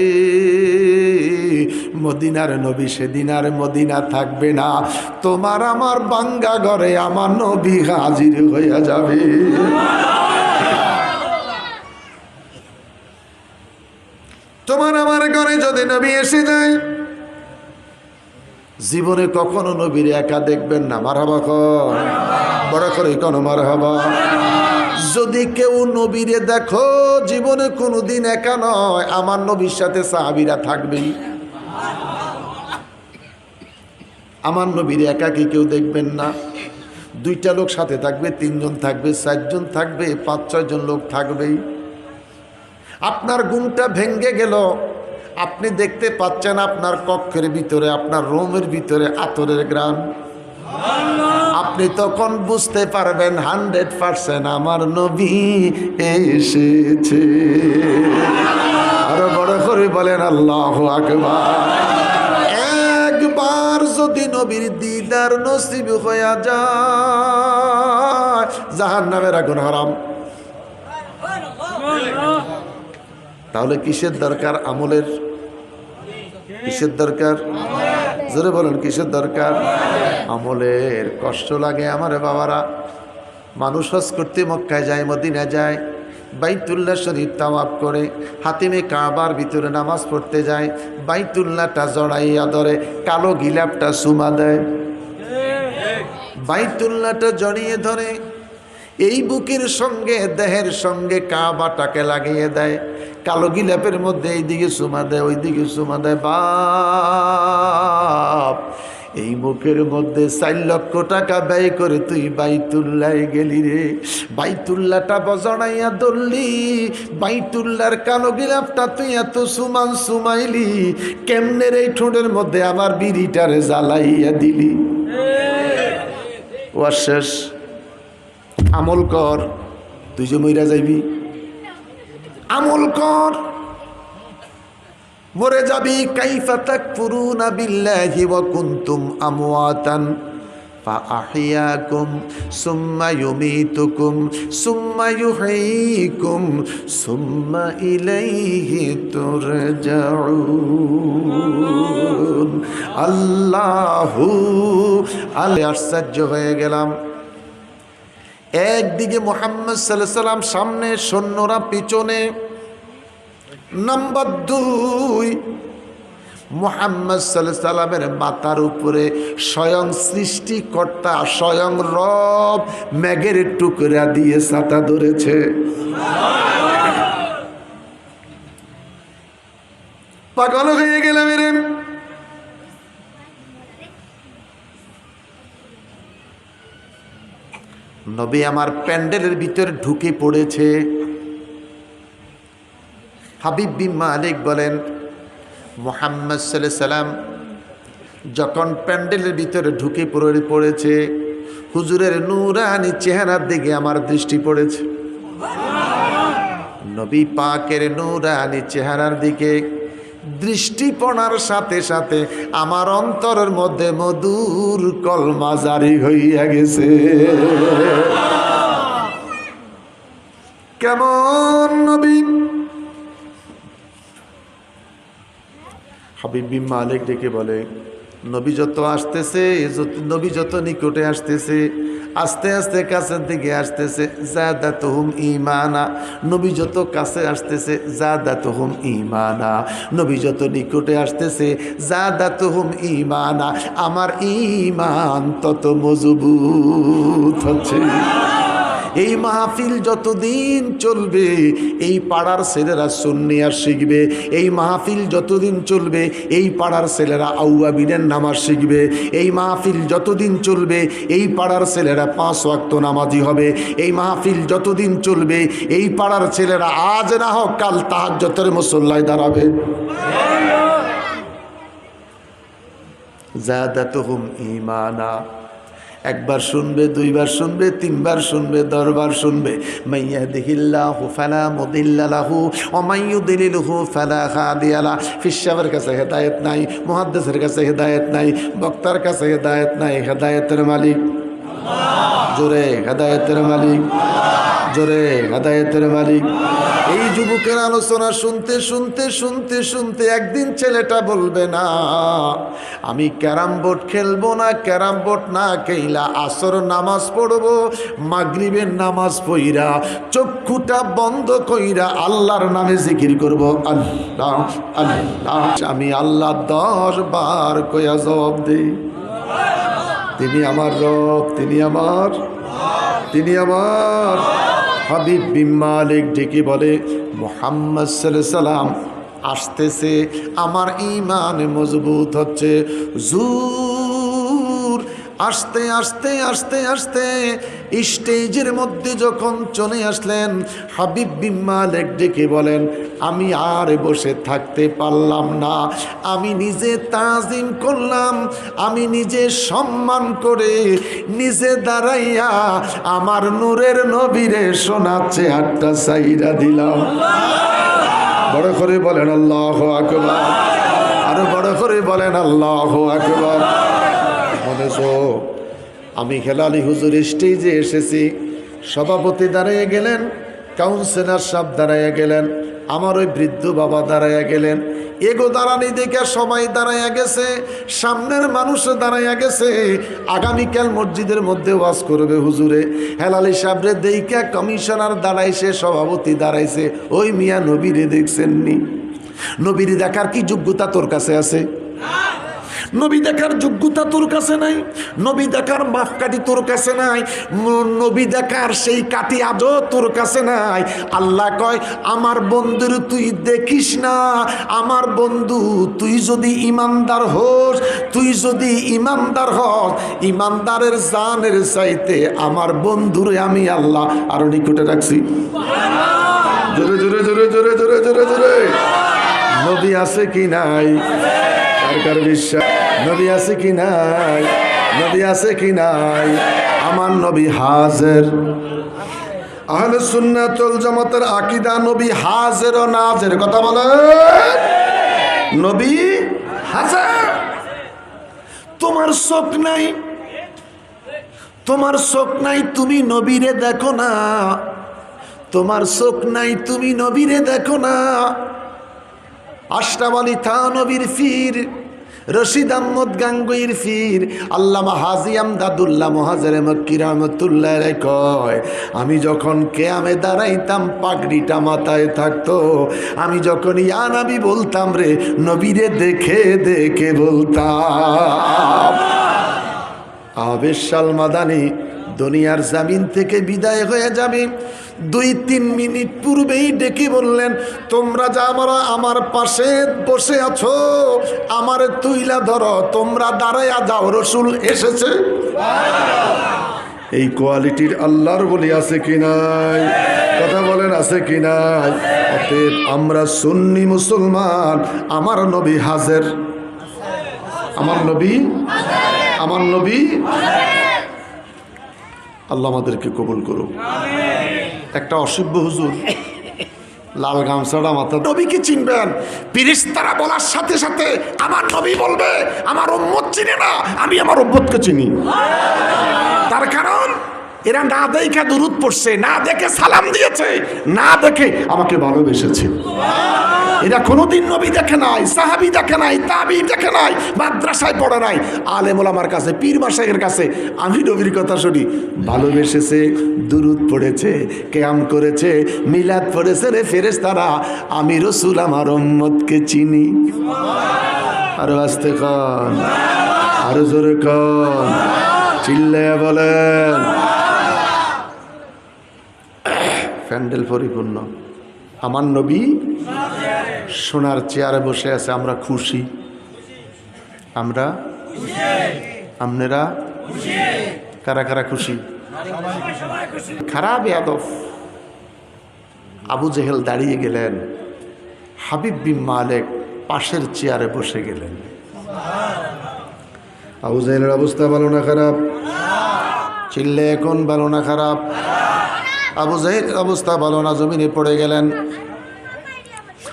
Speaker 2: মদিনার নবী সেদিন আর মদিনা থাকবে না। তোমার আমার বাঙ্গা ঘরে আমার নবী হাজির হইয়া যাবে। তোমার আমার ঘরে যদি নবী এসে যায়, জীবনে কখনো নবীর একা দেখবেন না। মারহাবা কর, বড় করে কোন মারহাবা। যদি কেউ নবীরে দেখো, জীবনে কোনোদিন একা নয়, আমার নবীর সাথে সাহাবীরা থাকবেই। আমার নবীর একাকে কেউ দেখবেন না। 2টা লোক সাথে থাকবে, 3 জন থাকবে, 4 জন থাকবে, 5-6 জন লোক থাকবেই। আপনার ঘুমটা ভেঙ্গে গেল, আপনি দেখতে পাচ্ছেন আপনার কক্ষের ভিতরে, আপনার রুমের ভিতরে আতরের গ্রাম। আপনি তখন বুঝতে পারবেন 100% আমার নবী এসেছে। আরো বড় করে বলেন আল্লাহু আকবার। একবার যদি নবীর দিদার নসিব হইয়া যায়, জাহান্নামের আগুন হারাম। তাহলে কিসের দরকার? আমলের। কিসের দরকার? জোরে বলেন, কিসের দরকার? আমলের। কষ্ট লাগে আমারে বাবারা। মানুষ হজ করতে মক্কায় যায়, মদিনা যায়, বাইতুল্লাহ শরীফ তাওয়াফ করে, হাতিমে কাবার ভিতরে নামাজ পড়তে যায়, বাইতুল্লাহটা জড়াইয়া ধরে, কালো গিলাপটা চুমা দেয়, বাইতুল্লাহটা জড়িয়ে ধরে, এই বুকের সঙ্গে দেহের সঙ্গে কাবাটাকে লাগিয়ে দেয়, কালো গিলাপের মধ্যে এইদিকে চুমা দেয়, ওইদিকে চুমা দেয়। বাপ, এই মুখের মধ্যে 4 লক্ষ টাকা ব্যয় করে তুই বাইতুল্লাহ গেলি রে, বাইতুল্লাহটা বজড়াইয়া ধরলি, বাইতুল্লাহর কালো গিলাপটা তুই এত সুমাইলি, কেমনের এই ঠোঁটের মধ্যে আমার বিড়িটারে জ্বালাইয়া দিলি। ও শেষ। আমল কর, তুই যে মইরা যাইবি। আমল কর, মরে যাবি। কাইফা তাকফুরুনা বিল্লাহি ওয়া কুনতুম আমওয়াতান ফাআহইয়াকুম সুম্মা ইউমীতুকুম সুম্মা ইউহয়ীকুম সুম্মা ইলাইহি তুরজাউন। আল্লাহু আল্লাহ। আশ্চর্য হয়ে গেলাম। একদিকে মুহাম্মদ সাল্লাল্লাহু আলাইহি সাল্লাম সামনে, সৈন্যরা পিছনে। নাম্বার 2, মুহাম্মদ সাল্লাল্লাহু আলাইহি সাল্লামের মাথার উপরে স্বয়ং সৃষ্টিকর্তা, স্বয়ং রব মেঘের টুকরা দিয়ে ছাতা ধরেছে। পাগল হয়ে গেলাম রে। নবী আমার প্যান্ডেলের ভিতরে ঢুকে পড়েছে। হাবিব বিন মালিক বলেন, মুহাম্মদ সাল্লাল্লাহু আলাইহি সাল্লাম যখন প্যান্ডেলের ভিতরে ঢুকে পড়েছে, হুজুরের নূরানি চেহারার দিকে আমার দৃষ্টি পড়েছে। নবী পাকের নূরানি চেহারার দিকে দৃষ্টি পড়ার সাথে সাথে আমার অন্তরের মধ্যে মধুর কলমা জারি হইয়া গেছে। কেমন নবী? হাবিব বিন মালিক ডেকে বলে, নবী যত আসতেছে, নবী যত নিকটে আসতেছে, আস্তে আস্তে কাছের দিকে আসতেছে, যাদাতুহুম ঈমানা। নবী যত কাছে আসতেছে, যাদাতুহুম ঈমানা। নবী যত নিকটে আসতেছে, যাদাতুহুম ঈমানা। আমার ঈমান তত মজবুত হচ্ছে। এই মাহফিল যতদিন চলবে এই পাড়ার ছেলেরা সুন্নি আর শিখবে, এই মাহফিল যতদিন চলবে এই পাড়ার ছেলেরা আউয়াবিনের নামাজ শিখবে, এই মাহফিল যতদিন চলবে এই পাড়ার ছেলেরা 5 ওয়াক্ত নামাজি হবে, এই মাহফিল যতদিন চলবে এই পাড়ার ছেলেরা আজ না হোক কাল তাহাজ্জুদের মুসল্লায় দাঁড়াবে। জাদাতুহুম ঈমানা, একবার শুনবে, দুইবার শুনবে, তিনবার শুনবে, 10 বার শুনবে। মাইয়াহদিহিল্লাহু ফালা মুদিল্লা লাহু ওয়া মাইয়ুদ্লিলহু ফালা হাদিয়া লা। ফিসাবের কাছে হেদায়েত নাই, মুহাদ্দিসের কাছে হেদায়েত নাই, বক্তার কাছে হেদায়েত নাই, হেদায়েতের মালিক আল্লাহ। জোরে হেদায়েতের মালিক, জোরে হেদায়েতের মালিক। এই যুবকের আলোচনা শুনতে শুনতে শুনতে শুনতে একদিন ছেলেটা বলবে না আমি ক্যারাম বোর্ড খেলবো না, ক্যারাম বোর্ড না খেলা আসর নামাজ পড়বো, মাগরিবের নামাজ পইরা চক্ষুটা বন্ধ কইরা আল্লাহর নামে জিকির করব, আল্লাহ আল্লাহ। আমি আল্লাহ 10 বার কইয়া জবাব দেই, তিনি আমার রব, তিনি আমার, তিনি আমার হাবিব বিন মালিক। ডেকে বলে মুহাম্মদ সাল্লাল্লাহু আলাইহি সাল্লাম আসতেছে, আমার ঈমান মজবুত হচ্ছে। জুর আস্তে আস্তে আস্তে আস্তে স্টেজের মধ্যে যখন চলে আসলেন হাবিব বিন মালিক ডেকে বলেন আমি আর বসে থাকতে পারলাম না, আমি নিজে তাজিম করলাম, আমি নিজে সম্মান করে নিজে দাঁড়াইয়া আমার নূরের নবীরে শোনাচ্ছে হাতটা সাইরা দিলাম। বড় করে বলেন আল্লাহু আকবার, আরো বড় করে বলেন আল্লাহু আকবার। আমি হেলালি হুজুর স্টেজে এসেছি, সভাপতি দাঁড়িয়ে গেলেন, কাউন্সিলর সাহেব দাঁড়াইয়া গেলেন, আমার ওই বৃদ্ধ বাবা দাঁড়াইয়া গেলেন। এগো দাঁড়ানি দেখে সবাই দাঁড়াইয়া গেছে, সামনের মানুষ দাঁড়াইয়া গেছে। আগামীকাল মসজিদের মধ্যে ওয়াজ করবে হুজুরে। হেলালি সাহেবরে দেইকা কমিশনার দাঁড়াইছে, সভাপতি দাঁড়াইছে। ওই মিয়া নবীরে দেখছেননি? নবীরে দেখার কি যোগ্যতা তোর কাছে আছে? নবী দেখার যোগ্যতা তোর কাছে নাই, নবী দেখার মাপকাঠি তোর কাছে নাই, নবী দেখার সেই কাঠি আজও তোর কাছে নাই। আল্লাহ কয় আমার বন্ধুর তুই দেখিস না, আমার বন্ধু তুই যদি ইমানদার হোস, তুই যদি ইমানদার হস, ইমানদারের জানের চাইতে আমার বন্ধুরে আমি আল্লাহ আরো নিকটে রাখছি। জোরে জোরে জোরে জোরে জোরে জোরে জোরে। নবী আছে কি নাই? কার বিশ্বাস? নবী আছে কি নাই? নবী আছে কি নাই? আমার নবী হাজির। আহলে সুন্নাত ওয়াল জামাতের আকীদা নবী হাজির ও নাজির। কথা বলে নবী হাজির। তোমার চোখ নাই, তোমার চোখ নাই, তুমি নবীরে দেখো না, তোমার চোখ নাই, তুমি নবীরে দেখো না। আশরাফ আলী থানবীর ফির, রশিদ আহমদ গাঙ্গুইর ফির, আল্লামা হাজী আমদাদুল্লাহ মুহাজির মক্কি রাহমাতুল্লাহ আলাইহি কয় আমি যখন কিয়ামে দাঁড়াইতাম পাগড়িটা মাথায় থাকতো, আমি যখন ইয়া নবী বলতাম রে, নবীরে দেখে দেখে বলতাম। আবেশাল মাদানী দুনিয়ার জামিন থেকে বিদায় হয়ে যাবে, 2-3 মিনিট পূর্বেই ডেকে বললেন তোমরা যা আমার পাশে বসে আছো আমারে তুইলা ধরো, তোমরা দাঁড়াইয়া যাও, রসুল এসেছে। এই কোয়ালিটির আল্লাহর বলি আছে কি নাই? কথা বলেন আছে কি নাই? অতএব আমরা সুন্নি মুসলমান, আমার নবী হাজির, আমার নবী, আমার নবী। আল্লাহ আমাদেরকে কবুল করুক। একটা অসভ্য হুজুর লাল গামছাটা মাথা, নবীকে চিনবেন? ফেরেশতারা বলার সাথে সাথে আমার নবী বলবে আমার উম্মত চিনে না, আমি আমার উম্মতকে চিনি। তার কারণ এরা না দেখে দুরূদ পড়ছে, না দেখে সালাম দিয়েছে, না দেখে আমাকে ভালোবেসেছে। এরা কোনোদিন নবী দেখে নাই, সাহাবী দেখে নাই, তাবী দেখে নাই, মাদ্রাসায় পড়ে নাই, আলেম ওলামার কাছে, পীর মাশায়েখের কাছে আমি নবীর কথা শুনি। ভালোবেসেছে, দুরূদ পড়েছে, কিয়াম করেছে, মিলাদ পড়েছে। রে ফেরেশতারা আমি রাসূল আমার উম্মতকে চিনি। আরো আস্তে কন, আরো জোরে কন, চিল্লায়া বলেন। প্যান্ডেল পরিপূর্ণ। আমার নবী সোনার চেয়ারে বসে আছে, আমরা খুশি। আমরা আপনারা কারা কারা খুশি? খারাপ ইয়াদব আবু জেহেল দাঁড়িয়ে গেলেন, হাবিব বিন মালিক পাশের চেয়ারে বসে গেলেন। আবু জেহেলের অবস্থা ভালো না খারাপ? চিল্লে এখন ভালো না খারাপ? আবু জেহেলের অবস্থা ভালো না, জমিনে পড়ে গেলেন।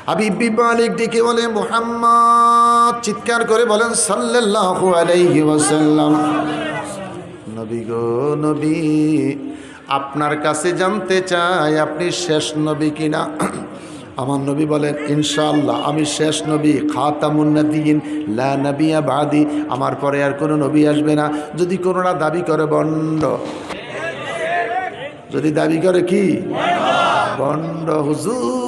Speaker 2: হাবিব বিন মালিক ডেকে বলে মুহাম্মদ, চিৎকার করে বলেন সাল্লাল্লাহু আলাইহি ওয়াসাল্লাম, নবী গো নবী, আপনার কাছে জানতে চাই আপনি শেষ নবী কিনা। আমার নবী বলেন ইনশাআল্লাহ আমি শেষ নবী, খাতামুন নবিয়্যিন, লা নবিয়্যা বাদি, আমার পরে আর কোনো নবী আসবে না। যদি কোনোরা দাবি করে বন্ড, যদি দাবি করে কি বন্ড, হুজুর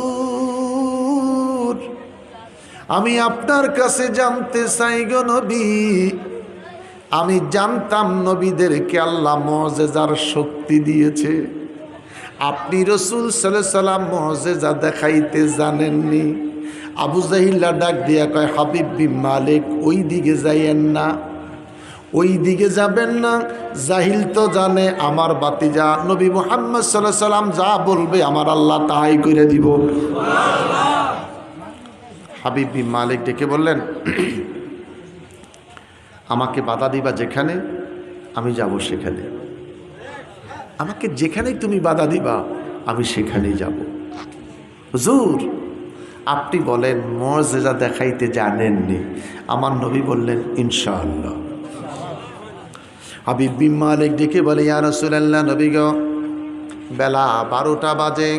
Speaker 2: আমি আপনার কাছে জানতে চাই গো নবী, আমি জানতাম নবীদেরকে আল্লাহ মুআজিজার শক্তি দিয়েছে, আপনি রাসূল সাল্লাল্লাহু আলাইহি সাল্লাম মুআজিজা দেখাইতে জানেননি। আবু জাহিল্লা ডাক দিয়া কয় হাবিব বিন মালিক ওই দিকে যাইয়েন না, ওই দিকে যাবেন না, জাহিল তো জানে আমার বাতিজা নবী মুহাম্মদ সাল্লাল্লাহু আলাইহি সাল্লাম যা বলবে আমার আল্লাহ তাই করে দিব। হাবিব বিন মালিক ডেকে বললেন আমাকে বাধা দিবা যেখানে, আমি যাব সেখানে, আমাকে যেখানেই তুমি বাধা দিবা আমি সেখানেই যাব। হুজুর আপনি বলেন মুআজিজা দেখাইতে জানেননি, আমার নবী বললেন ইনশাআল্লাহ। হাবিব বিন মালিক ডেকে বলে ইয়া রাসূলুল্লাহ, নবী গো বেলা 12টা বাজে,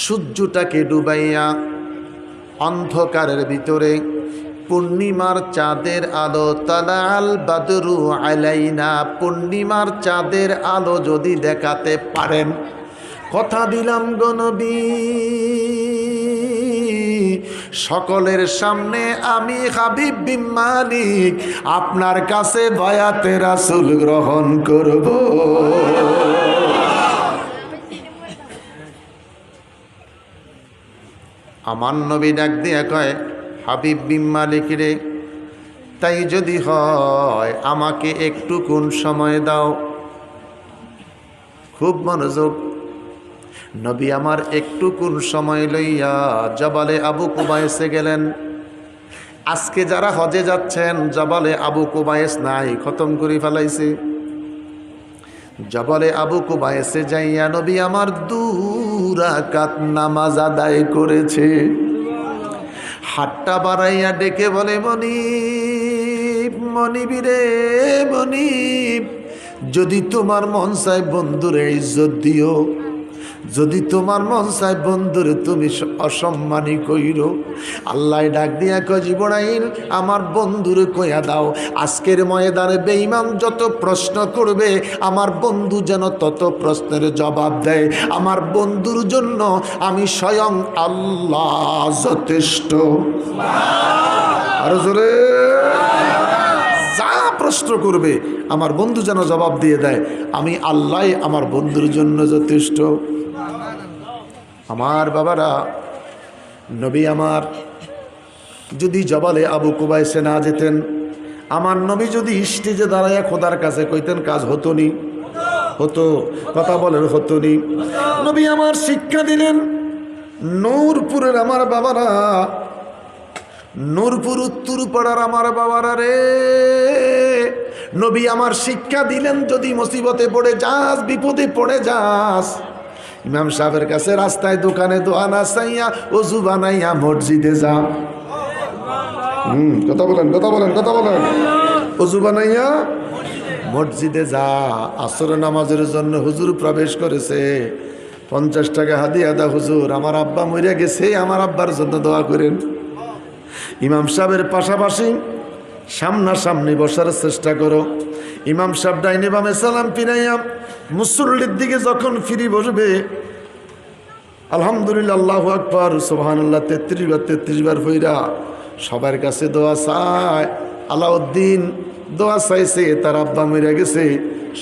Speaker 2: সূর্যটাকে ডুবাইয়া অন্ধকারের ভিতরে পূর্ণিমার চাঁদের আলো, তালাল বাদরু আলাইনা, পূর্ণিমার চাঁদের আলো যদি দেখাতে পারেন, কথা দিলাম গো নবী সকলের সামনে আমি হাবিব বিন মালিক আপনার কাছে বায়াতে রাসূল গ্রহণ করব। আমার নবী ডাক দিয়া কয় হাবিব বিন মালিক রে, তাই যদি হয় আমাকে একটু কোন সময় দাও। খুব মনোযোগ, নবী আমার একটু কোন সময় লইয়া জবালে আবু কুবাইসে গেলেন। আজকে যারা হজে যাচ্ছেন জবালে আবু কুবাইস নাই, খতম করে ফেলাইছে। জবালে আবু কুবাইসে যাইয়া নবী আমার 2 রাকাত নামাজ আদায় করেছে। হাতটা বাড়াইয়া ডেকে বলে মনিব, মনিবিরে মনিব, যদি তোমার মন চায় বন্ধুরে ইজ্জত দিও, যদি তোমার মন চায় বন্ধুরে তুমি অসম্মানী কইরো। আল্লাহ ডাক দিয়া কয় জিবরাইল আমার বন্ধুরে কইয়া দাও আজকের ময়দানে বেঈমান যত প্রশ্ন করবে আমার বন্ধু যেন তত প্রশ্নের জবাব দেয়। আমার বন্ধুর জন্য আমি স্বয়ং আল্লাহ যথেষ্ট। আরো জোরে, যা প্রশ্ন করবে আমার বন্ধু যেন জবাব দিয়ে দেয়, আমি আল্লাহ আমার বন্ধুর জন্য যথেষ্ট। আমার বাবারা, নবী আমার যদি জবালে আবু কুবাইসে না যেতেন, আমার নবী যদি স্টেজে দাঁড়াইয়া খোদার কাছে কইতেন কাজ হতো নি? হতো। কথা বলেন হতো নি? নবী আমার শিক্ষা দিলেন। নূরপুরের আমার বাবারা, নূরপুর উত্তরপাড়ার আমার বাবারা রে, নবী আমার শিক্ষা দিলেন যদি মুসিবতে পড়ে যাস, বিপদে পড়ে যাস, ইমাম সাহেবের কাছে রাস্তায় দোকানে দোয়া না চাইয়া ওযু বানাইয়া মসজিদে যা। কথা বলেন, কথা বলেন, কথা বলেন। ওযু বানাইয়া মসজিদে যা। আসর নামাজের জন্য হুজুর প্রবেশ করেছে, 50 টাকা হাদিয়া দা হুজুর, আমার আব্বা মরে গেছে, আমার আব্বার জন্য দোয়া করেন। ইমাম সাহেবের পাশাপাশি সামনাসামনি বসার চেষ্টা করো। ইমাম সাহেব ডাইনে বামে সালাম ফিরাইয়া মুসল্লির দিকে যখন ফিরি বসবে, আলহামদুলিল্লাহ আল্লাহু আকবার সুবহানাল্লাহ 33 বার হইরা সবার কাছে দোয়া চায়। আলাউদ্দিন দোয়া চাইছে, তার আব্বা মরে গেছে,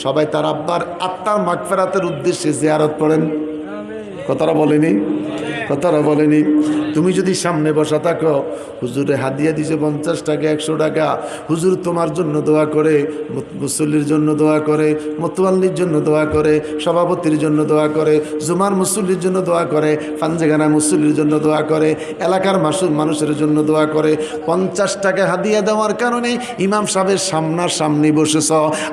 Speaker 2: সবাই তার আব্বার আত্মার মাগফিরাতের উদ্দেশ্যে জিয়ারত পড়েন। কথাটা বলেনি, কথাটা বলেনি। তুমি যদি সামনে বসা থাকো, হুজুরে হাদিয়া দিছে 50 টাকা 100 টাকা, হুজুর তোমার জন্য দোয়া করে, মুসল্লির জন্য দোয়া করে, মতোয়াল্লির জন্য দোয়া করে, সভাপতির জন্য দোয়া করে, জুমার মুসল্লির জন্য দোয়া করে, ফানজেগানা মুসল্লির জন্য দোয়া করে, এলাকার মানুষের জন্য দোয়া করে। 50 টাকা হাদিয়া দেওয়ার কারণে ইমাম সাহেবের সামনাসামনি বসেছ,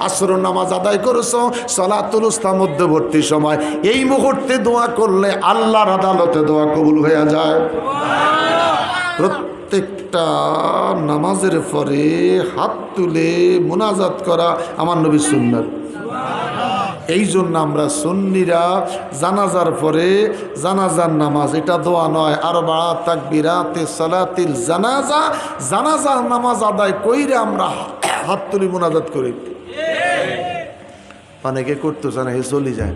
Speaker 2: আসর নামাজ আদায় করেছ, সলাতুল উস্তা মধ্যবর্তী সময়, এই মুহূর্তে দোয়া করলে আল্লাহর আদালতে দোয়া কবুল হয়ে যায়। প্রত্যেকটা নামাজের পরে হাত তুলে মোনাজাত করা আমার নবীর সুন্নাত। এই জন্য আমরা সুন্নিরা জানাজার পরে জানাজার নামাজ, এটা দোয়া নয়, আরবা তাকবীরাতে সালাতিল জানাজা, জানাজার নামাজ আদায় কইরে আমরা হাত তুলি মোনাজাত করি। অনেকে করতে চায় না, হে চলি যায়,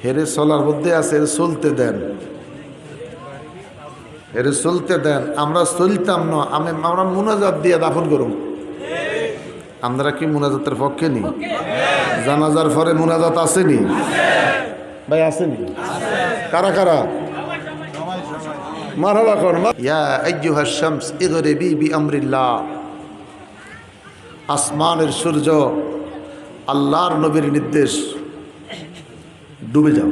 Speaker 2: হেরে চলার মধ্যে আছে, এর চলতে দেন, এর চলতে দেন। আমরা চলতাম না, আমরা মোনাজাত দিয়ে দাফন করুন। আমরা কি মোনাজাতের পক্ষে নি? জানাজার পরে মোনাজাত আসেনি ভাই, আসেনি? কারা কারা? মারহাবা কর। ইয়া আইয়ুহাশ শামস ইগরিবি বিআমরিল্লাহ। আসমানের সূর্য, আল্লাহর নবীর নির্দেশ, ডুবে যাও।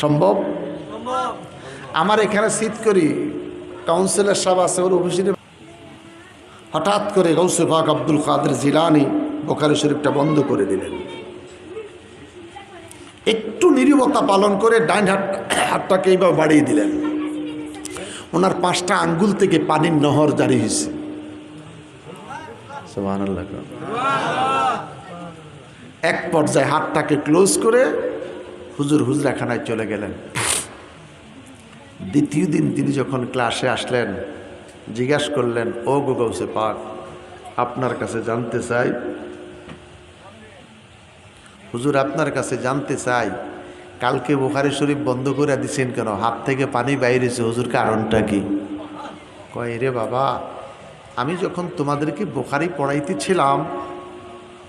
Speaker 2: সম্ভব? আমার এখানে সিট করি কাউন্সিলর সাহেব আছে, ওর অফিসে হঠাৎ করে গৌসে পাক আব্দুল কাদের জিলানী বুখারী শরীফটা বন্ধ করে দিলেন। একটু নীরবতা পালন করে ডাইন হাতটাকে এইভাবে বাড়িয়ে দিলেন। ওনার 5টা আঙ্গুল থেকে পানির নহর জারি হয়েছে। সুবহানাল্লাহ। এক পর্যায়ে হাতটাকে ক্লোজ করে হুজুর হুজরাখানায় চলে গেলেন। দ্বিতীয় দিন তিনি যখন ক্লাসে আসলেন, জিজ্ঞাসা করলেন, ও গো গৌসে পাক, আপনার কাছে জানতে চাই, হুজুর আপনার কাছে জানতে চাই, কালকে বুখারী শরীফ বন্ধ করে দিছেন কেন? হাত থেকে পানি বাইরেছে, হুজুর কারণটা কি? কয়, রে বাবা, আমি যখন তোমাদেরকে বুখারী পড়াইতেছিলাম,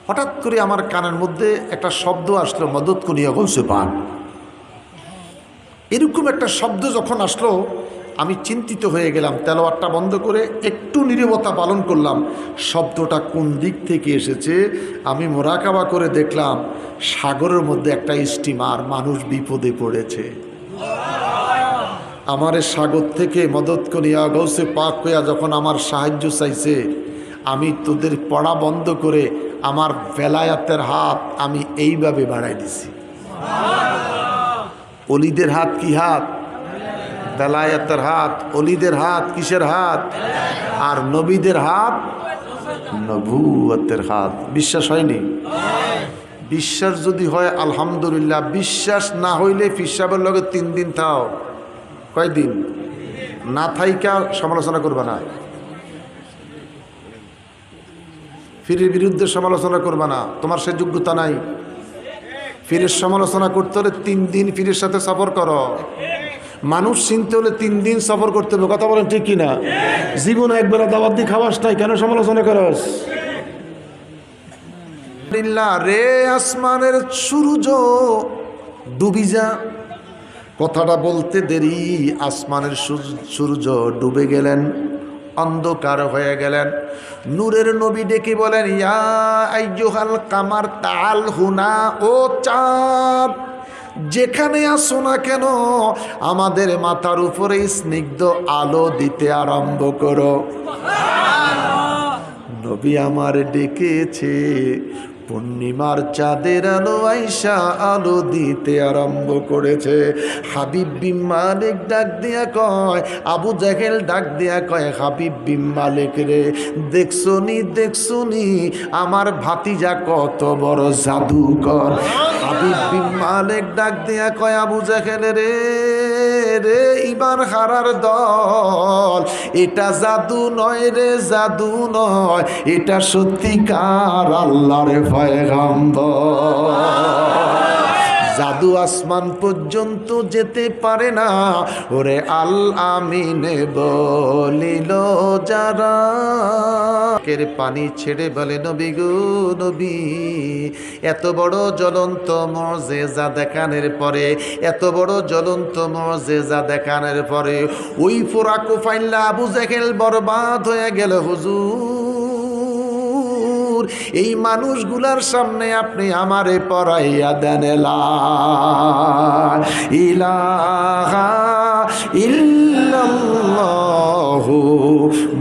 Speaker 2: হঠাৎ করে আমার কানের মধ্যে একটা শব্দ আসলো, মদত করিয়া গৌসে পাক। এরকম একটা শব্দ যখন আসলো, আমি চিন্তিত হয়ে গেলাম, তেলাওয়াতটা বন্ধ করে একটু নীরবতা পালন করলাম। শব্দটা কোন দিক থেকে এসেছে আমি মোরাকাবা করে দেখলাম, সাগরের মধ্যে একটা স্টিমার, মানুষ বিপদে পড়েছে। আমার সাগর থেকে মদত করিয়া গৌসে পাক কইয়া যখন আমার সাহায্য চাইছে, আমি তোদের পড়া বন্ধ করে আমার বেলায়াতের হাত আমি এইভাবে বাড়াই দিছি। অলিদের হাত কি হাত? বেলায়াতের হাত। অলিদের হাত কিসের হাত? আর নবীদের হাত নবুয়তের হাত। বিশ্বাস হয়নি? বিশ্বাস যদি হয় আলহামদুলিল্লাহ, বিশ্বাস না হইলে ফিসাবের লগে 3 দিন থাও। কয়দিন? না থাইকা সমালোচনা করবা না, ফিরের বিরুদ্ধে সমালোচনা করবা না, তোমার সে যোগ্যতা নাই। ফিরের সমালোচনা করতে হলে 3 দিন ফিরের সাথে সফর করো। মানুষ চিনতে হলে 3 দিন সফর করতে হবে। কথা বলেন ঠিক কিনা? জীবনে একবেলা দাওয়াত দিয়ে খাওয়াস নাই, কেন সমালোচনা করস? রে আসমানের সূর্য ডুবি যা, কথাটা বলতে দেরি, আসমানের সূর্য ডুবে গেলেন, অন্ধকার হয়ে গেলেন। নূরের নবী ডেকে বলেন, ইয়া আইয়ুহাল কামার তাআল হুনা, ও চাঁদ যেখানে আসো না কেন আমাদের মাথার উপরে স্নিগ্ধ আলো দিতে আরম্ভ করো। নবী আমার ডেকেছে, পূর্ণিমার চাঁদের আলো আইসা আলো দিতে আরম্ভ করেছে। হাবিব বিন মালিক ডাক দিয়া কয়, আবু জাহেল ডাক দিয়া কয়, হাবিব বিন মালিক রে, দেখছনি আমার ভাতিজা কত বড় জাদুকর। হাবিব বিন মালিক ডাক দিয়া কয়, আবু জাহেল রে রে ইমান হারার দল, এটা জাদু নয় রে, জাদু নয়, এটা সত্যিকার আল্লাহর পয়গম্বর। জাদু আদু আসমান পর্যন্ত যেতে পারে না। ওরে আল আমিনে বলিল যারা, কের পানি ছেড়ে বলে নবী গো নবী, এত বড় জ্বলন্ত মুজিজা দেখানোর পরে, এত বড় জ্বলন্ত মুজিজা দেখানোর পরে ওই ফোরাকো ফাইল্লা আবু জেহেল বরবাদ হয়ে গেল হুজুর, এই মানুষগুলার সামনে আপনি আমারে পড়াইয়া দেন লা ইলাহা ইল্লাল্লাহু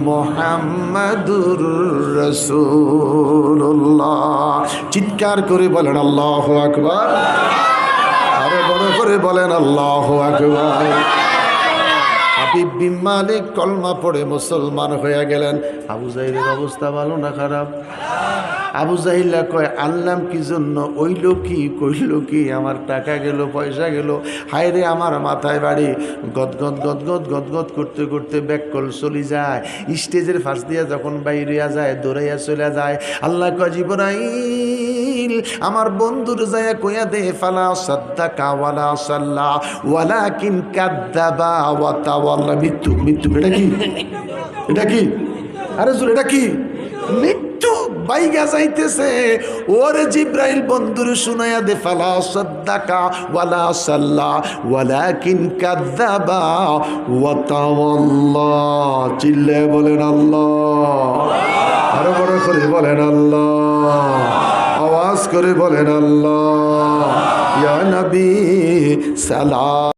Speaker 2: মুহাম্মাদুর রাসূলুল্লাহ। চিৎকার করে বলেন আল্লাহু আকবার, আরো বড় করে বলেন আল্লাহু আকবার। হাবিব বিন মালিক কলমা পড়ে মুসলমান হয়ে গেলেন। আবু জাহিলের অবস্থা ভালো না খারাপ? আবু জাহিল্লা কয় আনলাম কি জন্য, ওইল কি কইল কি, আমার টাকা গেল পয়সা গেল, হায় রে আমার মাথায় বাড়ি। গদগদ গদগদ গদগদ করতে করতে ব্যাককল চলে যায়, স্টেজের ফাঁস দিয়া যখন বাইরিয়া যায় দৌড়াইয়া চলে যায়। আল্লাহ কয় জিবরাইল আমার বন্ধুর যায় কইয়া দে ফালা সাদ্দাকা ওয়ালা সাল্লা ওয়ালাকিন কাদ্দাবা ওয়া তাওয়াল্লা। মৃত্যু মৃত্যু, এটা কি? এটা কি? আরে জোর, এটা কি? মৃত্যু বাইগা যাইতেছে। ওরে জিব্রাইল বন্ধুর শুনাইয়া দে ফালা সাদ্দাকা ওয়ালা সাল্লা ওয়ালাকিন কাদ্দাবা ওয়া তাওয়াল্লা। চিল্লে বলেন আল্লাহ, আরো বড় করে বলেন আল্লাহ, আওয়াজ করে বলেন আল্লাহ। ইয়া নবী সালাম